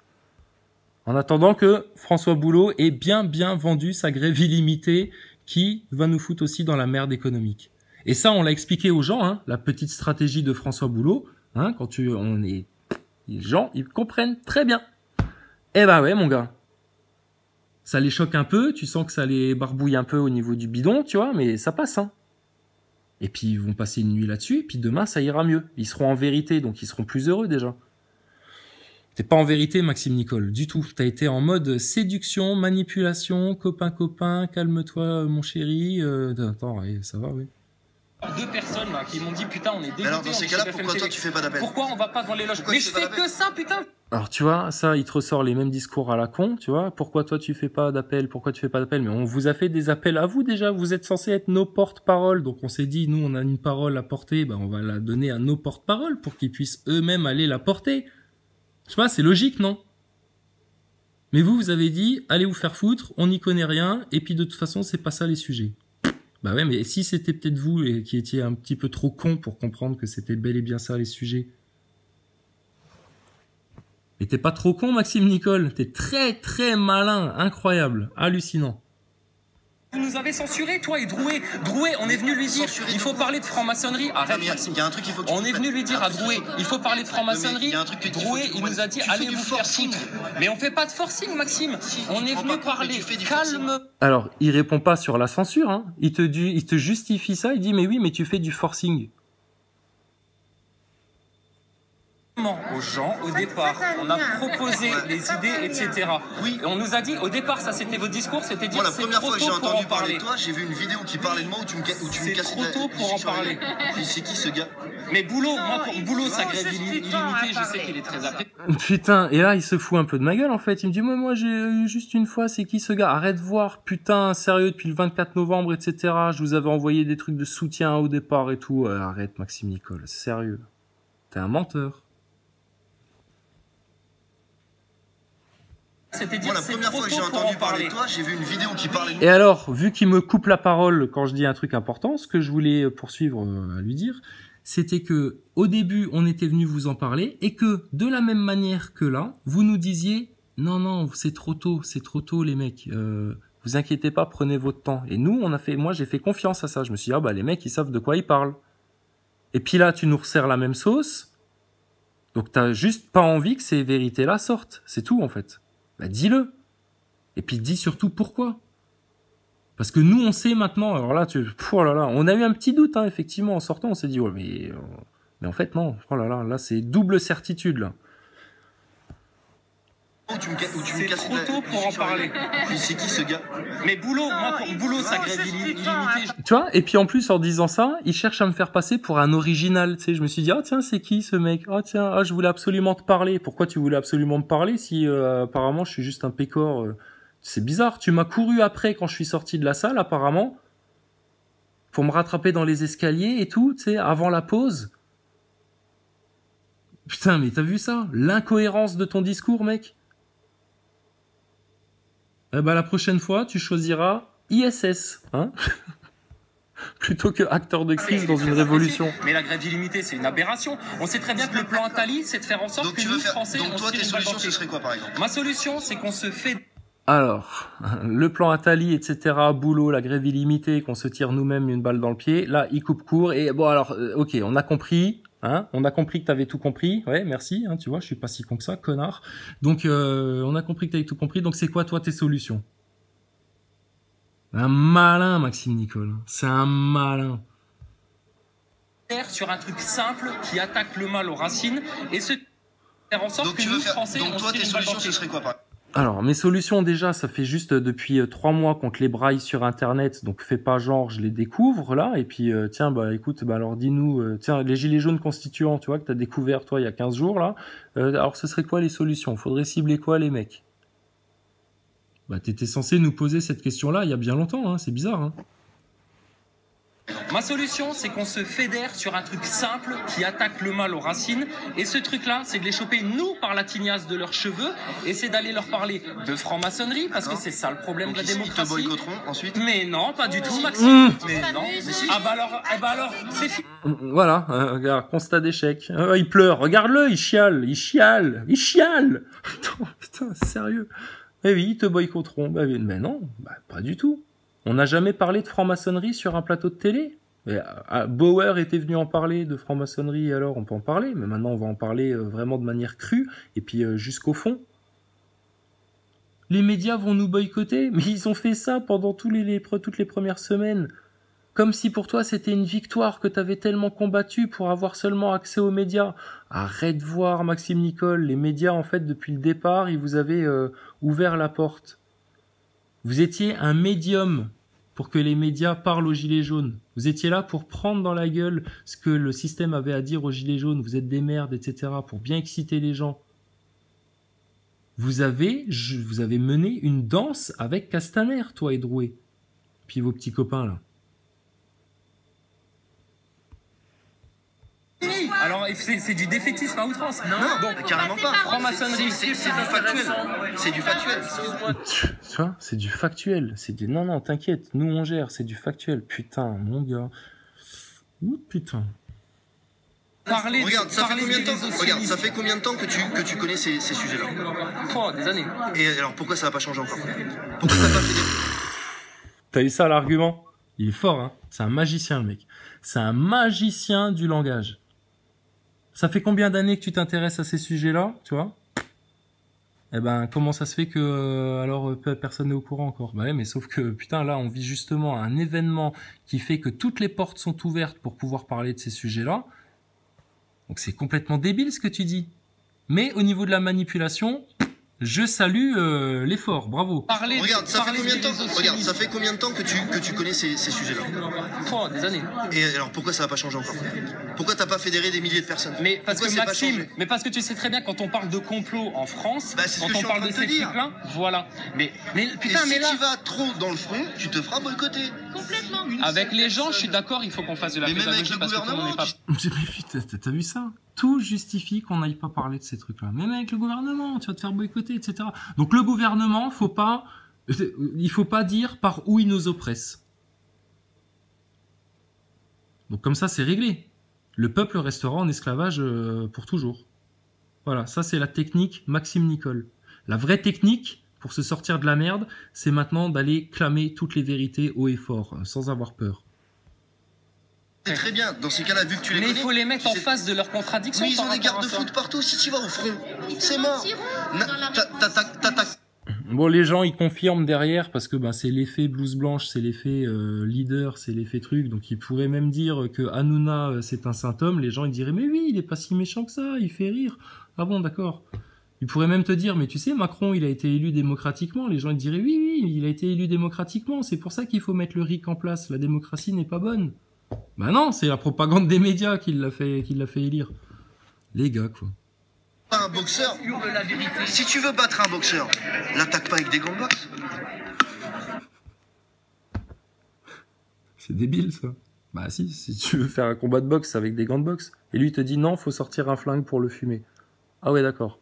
En attendant que François Boulot ait bien vendu sa grève illimitée qui va nous foutre aussi dans la merde économique. Et ça, on l'a expliqué aux gens, hein, la petite stratégie de François Boulot, hein, les gens, ils comprennent très bien. Eh ben ouais, mon gars. Ça les choque un peu, tu sens que ça les barbouille un peu au niveau du bidon, tu vois, mais ça passe, hein. Et puis ils vont passer une nuit là-dessus, et puis demain ça ira mieux. Ils seront en vérité, donc ils seront plus heureux déjà. T'es pas en vérité, Maxime Nicole, du tout. T'as été en mode séduction, manipulation, copain, calme-toi mon chéri. Attends, ça va, oui. 2 personnes là qui m'ont dit putain on est dégoûtés. Alors dans ces cas-là, pourquoi toi tu fais pas d'appel? Pourquoi on va pas devant les loges? Mais je fais que ça putain. Alors tu vois, ça, il te ressort les mêmes discours à la con, tu vois. Pourquoi toi tu fais pas d'appel? Pourquoi tu fais pas d'appel? Mais on vous a fait des appels à vous déjà. Vous êtes censés être nos porte-paroles. Donc on s'est dit, nous on a une parole à porter, ben on va la donner à nos porte-paroles pour qu'ils puissent eux-mêmes aller la porter. Je sais pas, c'est logique, non? Mais vous avez dit, allez vous faire foutre, on n'y connaît rien, et puis de toute façon c'est pas ça les sujets. Bah ouais, mais si c'était peut-être vous et qui étiez un petit peu trop con pour comprendre que c'était bel et bien ça les sujets. Mais t'es pas trop con, Maxime Nicole. T'es très malin, incroyable, hallucinant. Vous nous avez censuré, toi et Drouet. Drouet, on est venu lui dire, il faut parler de franc-maçonnerie. Arrête, Maxime. Il y a un truc qu'il faut que tu On est venu lui dire à Drouet, il faut parler de franc-maçonnerie. Drouet, il nous a dit, allez vous faire foutre. Mais on fait pas de forcing, Maxime. On est venu parler calme. Alors, il répond pas sur la censure, hein. Il te justifie ça, il dit, mais oui, mais tu fais du forcing. Aux gens au départ, on a proposé les idées, etc. Oui. Et on nous a dit au départ, ça c'était votre discours, c'était dire Moi, la c'est première trop fois que j'ai tôt pour entendu en parler parler. de toi, j'ai vu une vidéo qui parlait de moi où tu me cassais C'est trop tôt pour en parler. C'est qui ce gars? Mais Boulot, moi pour Boulot, sa grève illimitée, je sais qu'il est très appelé. Putain, et là, il se fout un peu de ma gueule, en fait. Il me dit, moi, j'ai eu juste une fois, c'est qui ce gars? Arrête de voir, putain, sérieux, depuis le 24 novembre, etc. Je vous avais envoyé des trucs de soutien au départ et tout. Arrête, Maxime Nicole, sérieux. T'es un menteur. Moi, la première fois que j'ai entendu parler de toi, j'ai vu une vidéo qui parlait de moi. Et alors, vu qu'il me coupe la parole quand je dis un truc important, ce que je voulais poursuivre à lui dire, c'était que au début, on était venu vous en parler et que de la même manière que là, vous nous disiez non, c'est trop tôt les mecs. Vous inquiétez pas, prenez votre temps. Et nous, moi, j'ai fait confiance à ça. Je me suis dit les mecs, ils savent de quoi ils parlent. Et puis là, tu nous resserres la même sauce. Donc t'as juste pas envie que ces vérités-là sortent. C'est tout en fait. Bah dis-le. Et puis dis surtout pourquoi. Parce que nous on sait maintenant, alors là, on a eu un petit doute, hein, effectivement, en sortant, on s'est dit, mais en fait non, là c'est double certitude, là. Où tu me C'est casses trop tôt pour en parler. C'est qui ce gars? Mais Boulot, moi, pour Boulot, ça grève illimitée. Tu vois, et puis en plus, en disant ça, il cherche à me faire passer pour un original. Tu sais, je me suis dit, ah tiens, c'est qui ce mec? Ah tiens, ah, je voulais absolument te parler. Pourquoi tu voulais absolument me parler si apparemment je suis juste un pécor C'est bizarre. Tu m'as couru après quand je suis sorti de la salle, apparemment, pour me rattraper dans les escaliers et tout, tu sais, avant la pause. Putain, mais t'as vu ça? L'incohérence de ton discours, mec. Eh ben, la prochaine fois, tu choisiras ISS, hein? Plutôt que acteur de crise dans une révolution. Mais la grève illimitée, c'est une aberration. On sait très bien que le plan Attali, c'est de faire en sorte Donc que tu nous, veux faire. Français, Donc on toi, se tes tire une balle solutions, dans le ce pied. serait quoi, par exemple? Ma solution, c'est qu'on se fait... Alors, le plan Attali, etc., boulot, la grève illimitée, qu'on se tire nous-mêmes une balle dans le pied, là, il coupe court, et bon, alors, ok, on a compris, hein, on a compris que t'avais tout compris, ouais, merci, hein, tu vois, je suis pas si con que ça, connard. Donc, on a compris que t'avais tout compris, donc c'est quoi, toi, tes solutions? Un malin, Maxime Nicole, c'est un malin. sur un truc simple qui attaque le mal aux racines et se faire en sorte Donc que tu nous, veux faire. Français, Donc on toi, se tes tire une balle dans solutions, le ce pied. serait quoi, par exemple? Alors, mes solutions, déjà, ça fait juste depuis 3 mois qu'on te les braille sur Internet, donc fais pas genre, je les découvre, là, et puis, tiens, bah, écoute, bah, alors dis-nous, tiens, les gilets jaunes constituants, tu vois, que t'as découvert, toi, il y a 15 jours, là, alors ce serait quoi les solutions? Faudrait cibler quoi, les mecs? Bah, t'étais censé nous poser cette question-là il y a bien longtemps, hein, c'est bizarre, hein. Ma solution, c'est qu'on se fédère sur un truc simple qui attaque le mal aux racines. Et ce truc-là, c'est de les choper, nous, par la tignasse de leurs cheveux. Et c'est d'aller leur parler de franc-maçonnerie, parce que c'est ça le problème de la Ils te démocratie. boycotteront ensuite? Mais non, pas du tout, Maxime. Mais non. s'amuse. Ah bah alors, c'est fini. Voilà, regarde, constat d'échec. Il pleure, regarde-le, il chiale. Putain, sérieux. Eh oui, ils te boycotteront. Bah, mais non, bah, pas du tout. On n'a jamais parlé de franc-maçonnerie sur un plateau de télé. Bauer était venu en parler de franc-maçonnerie, alors on peut en parler, mais maintenant on va en parler vraiment de manière crue, et puis jusqu'au fond. Les médias vont nous boycotter, mais ils ont fait ça pendant toutes les premières semaines. Comme si pour toi c'était une victoire que t'avais tellement combattu pour avoir seulement accès aux médias. Arrête de voir, Maxime Nicole, les médias en fait depuis le départ, ils vous avaient ouvert la porte. Vous étiez un médium pour que les médias parlent aux gilets jaunes. Vous étiez là pour prendre dans la gueule ce que le système avait à dire aux gilets jaunes. Vous êtes des merdes, etc. pour bien exciter les gens. Vous avez mené une danse avec Castaner, toi et Drouet. Puis vos petits copains, là. Alors, c'est du défaitisme à outrance. Non, Donc, carrément pas. franc-maçonnerie. C'est du factuel. C'est du factuel. Tu vois, c'est du factuel. Non, t'inquiète, nous on gère, c'est du factuel. Putain, mon gars. Ouh, putain. Regarde, ça fait combien de temps que tu connais ces sujets-là? Oh, des années. Et alors, pourquoi ça va pas changer encore? Pourquoi t'as pas fait des... T'as eu ça l'argument? Il est fort, hein. C'est un magicien, le mec. C'est un magicien du langage. Ça fait combien d'années que tu t'intéresses à ces sujets-là, tu vois? Eh ben, comment ça se fait que alors personne n'est au courant encore? Bah ouais, mais sauf que putain, là, on vit justement un événement qui fait que toutes les portes sont ouvertes pour pouvoir parler de ces sujets-là. Donc c'est complètement débile ce que tu dis. Mais au niveau de la manipulation, je salue l'effort, bravo. Regarde, ça fait combien de temps que tu connais ces sujets-là? Oh, des années. Et alors, pourquoi ça va pas changer encore? Pourquoi t'as pas fédéré des milliers de personnes? Mais parce Pourquoi que c'est pas Maxime, changé? mais parce que tu sais très bien quand on parle de complot en France, Bah, c'est ce quand que je on suis en parle train de de te ces dire. trucs-là, voilà. Mais Et putain, si mais là, tu vas trop dans le front, tu te feras boycotter. Complètement. avec les gens, je suis d'accord, il faut qu'on fasse de la Mais même avec pédagogie le parce que tout le monde n'est gouvernement, pas. Mais putain, t'as vu ça? Tout justifie qu'on n'aille pas parler de ces trucs-là. Même avec le gouvernement, tu vas te faire boycotter, etc. Donc le gouvernement, il faut pas dire par où il nous oppresse. Donc comme ça, c'est réglé. Le peuple restera en esclavage pour toujours. Voilà, ça c'est la technique Maxime Nicole. La vraie technique, pour se sortir de la merde, c'est maintenant d'aller clamer toutes les vérités haut et fort, sans avoir peur. C'est très bien, dans ces cas-là, vu que tu les Mais il connais... faut les mettre en c'est- face de leurs contradictions. Mais ils ont par des rapport à ça. garde-foot partout, si tu vas au front, c'est te mort. mentiront Na- dans la t'attaques. Bon, les gens, ils confirment derrière parce que ben, c'est l'effet blouse blanche, c'est l'effet leader, c'est l'effet truc. Donc, ils pourraient même dire que Hanouna, c'est un symptôme. Les gens, ils diraient, mais oui, il est pas si méchant que ça, il fait rire. Ah bon, d'accord. Il pourrait même te dire, mais tu sais, Macron, il a été élu démocratiquement. Les gens ils diraient, oui, il a été élu démocratiquement. C'est pour ça qu'il faut mettre le RIC en place. La démocratie n'est pas bonne. Bah non, c'est la propagande des médias qui l'a fait élire. Les gars, quoi. Un boxeur, si tu veux battre un boxeur, l'attaque pas avec des gants de boxe. C'est débile, ça. Bah si tu veux faire un combat de boxe avec des gants de boxe. Et lui, il te dit, non, faut sortir un flingue pour le fumer. Ah ouais, d'accord.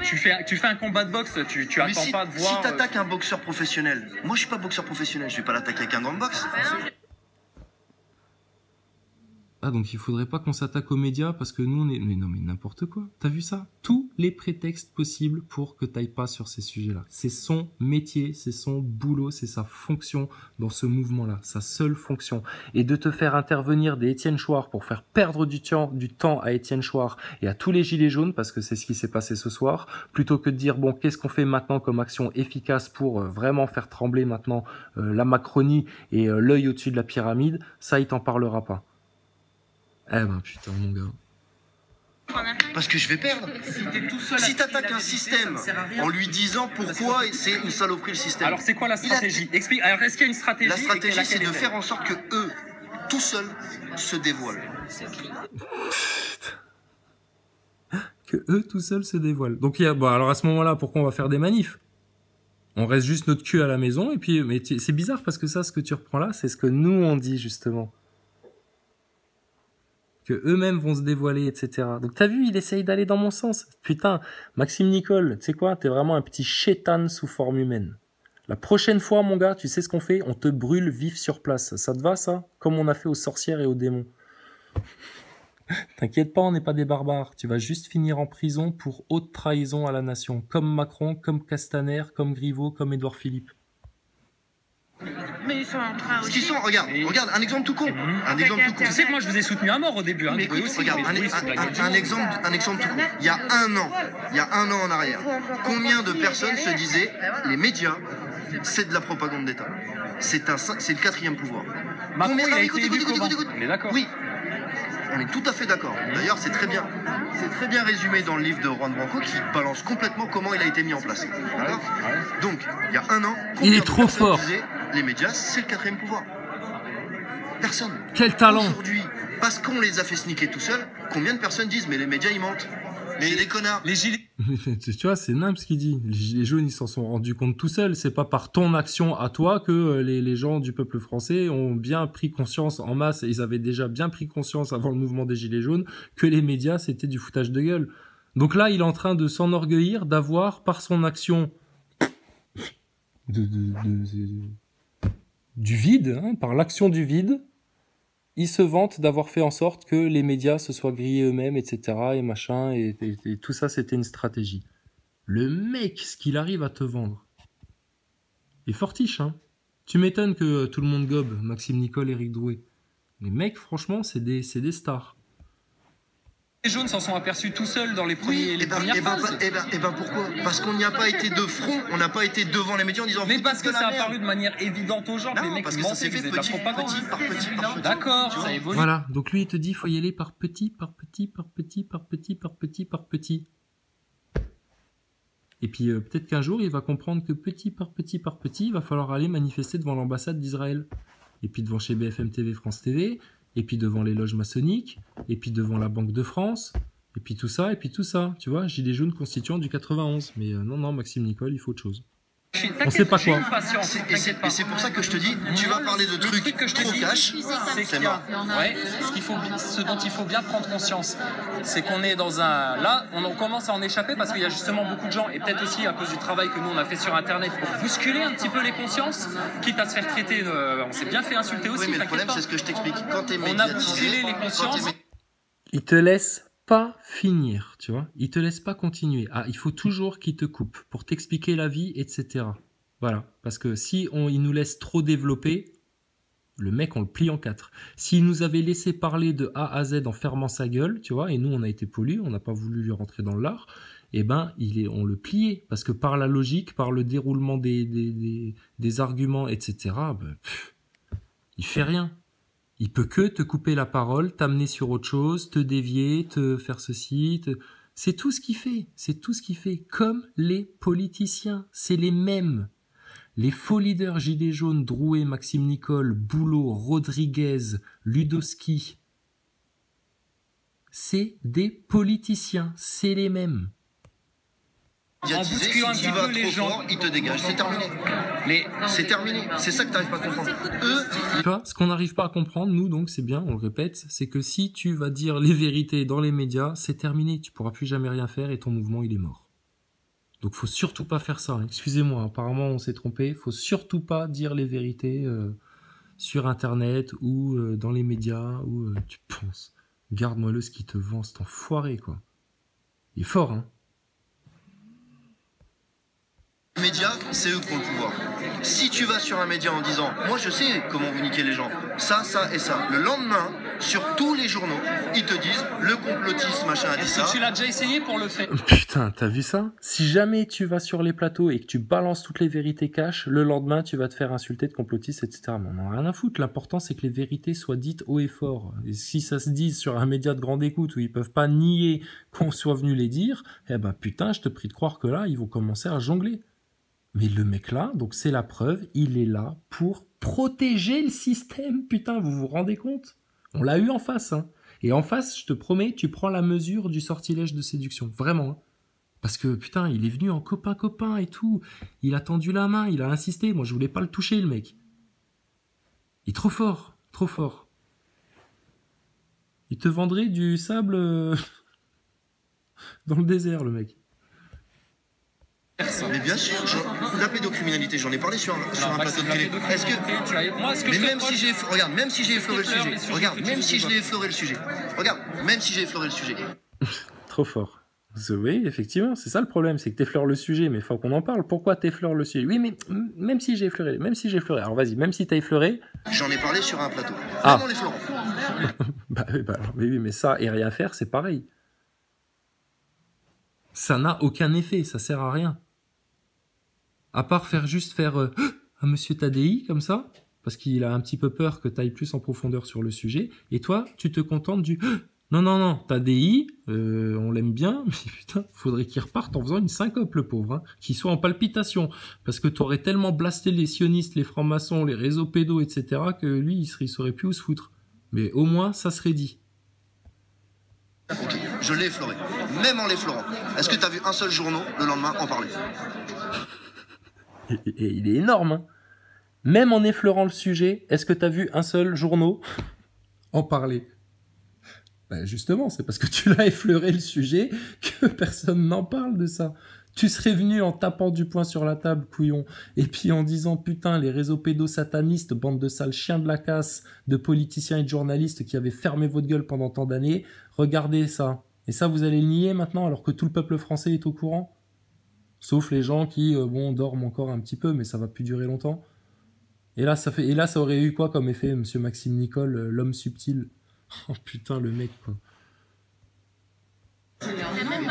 Tu fais un combat de boxe, tu attends pas de voir... Si t'attaques un boxeur professionnel, moi je suis pas boxeur professionnel, je vais pas l'attaquer avec un gant de boxe. Ah, donc il faudrait pas qu'on s'attaque aux médias parce que nous on est... Mais non, mais n'importe quoi. T'as vu ça? Tous les prétextes possibles pour que t'ailles pas sur ces sujets-là. C'est son métier, c'est son boulot, c'est sa fonction dans ce mouvement-là, sa seule fonction. Et de te faire intervenir des Étienne Chouard pour faire perdre du temps à Étienne Chouard et à tous les gilets jaunes, parce que c'est ce qui s'est passé ce soir, plutôt que de dire, bon, qu'est-ce qu'on fait maintenant comme action efficace pour vraiment faire trembler maintenant la Macronie et l'œil au-dessus de la pyramide, ça, il t'en parlera pas. Eh ben putain mon gars. Parce que je vais perdre. Si t'attaques un système en lui disant pourquoi c'est une saloperie le système. Alors c'est quoi la stratégie? Explique. Alors est-ce qu'il y a une stratégie? La stratégie c'est de faire en sorte que eux, tout seuls, se dévoilent. Que eux tout seuls se dévoilent. Donc il y a, bon alors à ce moment-là, pourquoi on va faire des manifs? On reste juste notre cul à la maison et puis, mais c'est bizarre parce que ça, ce que tu reprends là, c'est ce que nous on dit justement. Que eux-mêmes vont se dévoiler, etc. Donc t'as vu, il essaye d'aller dans mon sens. Putain, Maxime Nicole, tu sais quoi, t'es vraiment un petit chétan sous forme humaine. La prochaine fois, mon gars, tu sais ce qu'on fait? On te brûle vif sur place. Ça te va, ça? Comme on a fait aux sorcières et aux démons. T'inquiète pas, on n'est pas des barbares. Tu vas juste finir en prison pour haute trahison à la nation. Comme Macron, comme Castaner, comme Griveaux, comme Édouard Philippe. Mais ils sont en train Ce qu'ils sont, regarde, un exemple tout con. Un exemple tout con. Tu sais que moi je vous ai soutenu à mort au début. Hein, Mais écoute, regarde, un exemple tout con. Il y a un an en arrière, combien de personnes se disaient les médias, c'est de la propagande d'État. C'est le quatrième pouvoir. Macron, Combien... il a été élu écoute. On est d'accord. Oui, on est tout à fait d'accord. D'ailleurs, c'est très bien résumé dans le livre de Juan Branco qui balance complètement comment il a été mis en place. D'accord ? Donc, il y a un an, il est trop fort. Disaient, les médias, c'est le quatrième pouvoir. Personne. Quel talent. Aujourd'hui, parce qu'on les a fait sniquer tout seuls, combien de personnes disent mais les médias ils mentent? C'est des connards. Les gilets... Tu vois, c'est nimp ce qu'il dit. Les gilets jaunes, ils s'en sont rendus compte tout seuls. C'est pas par ton action à toi que les gens du peuple français ont bien pris conscience en masse. Ils avaient déjà bien pris conscience avant le mouvement des gilets jaunes que les médias, c'était du foutage de gueule. Donc là, il est en train de s'enorgueillir d'avoir, par son action du vide, hein, par l'action du vide, il se vante d'avoir fait en sorte que les médias se soient grillés eux-mêmes, etc. et machin, et tout ça, c'était une stratégie. Le mec, ce qu'il arrive à te vendre, est fortiche, hein. Tu m'étonnes que tout le monde gobe Maxime Nicole, Éric Drouet. Les mecs, franchement, c'est des stars. Les jaunes s'en sont aperçus tout seuls dans les premières phases. Pourquoi? Parce qu'on n'y a pas été de front, on n'a pas été devant les médias en disant... Mais parce que ça a paru de manière évidente aux gens, non, les mecs parce que ça s'est fait petit par petit. D'accord, ça évolue. Voilà, donc lui il te dit faut y aller par petit. Et puis peut-être qu'un jour il va comprendre que petit par petit, il va falloir aller manifester devant l'ambassade d'Israël. Et puis devant chez BFM TV, France TV... et puis devant les loges maçonniques, et puis devant la Banque de France, et puis tout ça, tu vois, Gilets jaunes constituant du 91. Mais non, Maxime Nicole, il faut autre chose. On sait pas quoi. Et c'est pour ça que je te dis, tu vas parler de trucs trop cash, c'est mort. Ouais, ce dont il faut bien prendre conscience, c'est qu'on est dans un... Là, on commence à en échapper parce qu'il y a justement beaucoup de gens, et peut-être aussi à cause du travail que nous on a fait sur Internet, pour bousculer un petit peu les consciences, quitte à se faire traiter... on s'est bien fait insulter aussi, oui, mais le problème, c'est ce que je t'explique. Quand t'es médiatisé... On a bousculé les consciences... Il te laisse pas finir, tu vois. Il te laisse pas continuer. Ah, il faut toujours qu'il te coupe pour t'expliquer la vie, etc. Voilà. Parce que si il nous laisse trop développer, le mec, on le plie en 4. S'il nous avait laissé parler de A à Z en fermant sa gueule, tu vois, et nous, on a été polis, on n'a pas voulu lui rentrer dans l'art, eh ben, on le pliait. Parce que par la logique, par le déroulement des arguments, etc., il fait rien. Il peut que te couper la parole, t'amener sur autre chose, te dévier, te faire ceci. C'est tout ce qu'il fait. C'est tout ce qu'il fait. Comme les politiciens. C'est les mêmes. Les faux leaders gilets jaunes, Drouet, Maxime Nicole, Boulot, Rodriguez, Ludowski, c'est des politiciens. C'est les mêmes. Si tu vas trop fort, ils te dégagent. C'est terminé. Mais c'est terminé. C'est ça que tu n'arrives pas à comprendre. Tu vois, ce qu'on n'arrive pas à comprendre, nous, donc, c'est bien, on le répète, c'est que si tu vas dire les vérités dans les médias, c'est terminé. Tu pourras plus jamais rien faire et ton mouvement, il est mort. Donc, faut surtout pas faire ça. Excusez-moi, apparemment, on s'est trompé. Faut surtout pas dire les vérités sur Internet ou dans les médias où tu penses. Garde-moi le ce qui te vend, cet enfoiré, quoi. Il est fort, hein. Les médias, c'est eux qui ont le pouvoir. Si tu vas sur un média en disant « Moi, je sais comment vous niquez les gens. Ça, ça et ça. » Le lendemain, sur tous les journaux, ils te disent « Le complotiste, machin, a dit ça. » Est-ce que tu l'as déjà essayé pour le faire? Putain, t'as vu ça? Si jamais tu vas sur les plateaux et que tu balances toutes les vérités cash, le lendemain, tu vas te faire insulter de complotiste, etc. Mais on n'en a rien à foutre. L'important, c'est que les vérités soient dites haut et fort. Et si ça se dit sur un média de grande écoute où ils peuvent pas nier qu'on soit venu les dire, eh ben putain, je te prie de croire que là, ils vont commencer à jongler. Mais le mec là, donc c'est la preuve, il est là pour protéger le système, putain, vous vous rendez compte? On l'a eu en face, hein. Et en face, je te promets, tu prends la mesure du sortilège de séduction, vraiment. Hein. Parce que, putain, il est venu en copain-copain et tout, il a tendu la main, il a insisté, moi je voulais pas le toucher, le mec. Il est trop fort, trop fort. Il te vendrait du sable dans le désert, le mec. Mais bien sûr, la pédocriminalité, j'en ai parlé sur un plateau de télé. Est-ce que... Mais même si j'ai... Regarde, même si j'ai effleuré le sujet. Regarde, même si je l'ai effleuré le sujet. Regarde, même si j'ai effleuré le sujet. Trop fort. Oui, effectivement, c'est ça le problème, c'est que t'effleures le sujet, mais il faut qu'on en parle. Pourquoi t'effleures le sujet? Oui, mais même si j'ai effleuré, alors vas-y, même si t'as effleuré... J'en ai parlé sur un plateau. Ah. Vraiment l'effleurant. Mais oui, mais ça et rien faire, c'est pareil. Ça n'a aucun effet, ça sert à rien. À part faire un monsieur Tadei, comme ça, parce qu'il a un petit peu peur que tu ailles plus en profondeur sur le sujet, et toi, tu te contentes du non, Tadei, on l'aime bien, mais putain, faudrait qu'il reparte en faisant une syncope, le pauvre, hein, qu'il soit en palpitation, parce que tu aurais tellement blasté les sionistes, les francs-maçons, les réseaux pédos, etc., que lui, il saurait plus où se foutre. Mais au moins, ça serait dit. Ok, je l'ai effleuré, même en l'effleurant. Est-ce que tu as vu un seul journal le lendemain en parler? Et il est énorme, hein. Même en effleurant le sujet, est-ce que tu as vu un seul journal en parler? Ben justement, c'est parce que tu l'as effleuré le sujet que personne n'en parle de ça. Tu serais venu en tapant du poing sur la table, couillon, et puis en disant putain, les réseaux pédosatanistes, bande de sales chiens de la casse, de politiciens et de journalistes qui avaient fermé votre gueule pendant tant d'années, regardez ça. Et ça, vous allez le nier maintenant alors que tout le peuple français est au courant? Sauf les gens qui, dorment encore un petit peu, mais ça va plus durer longtemps. Et là, ça aurait eu quoi comme effet, monsieur Maxime Nicole, l'homme subtil? Oh putain, le mec, quoi.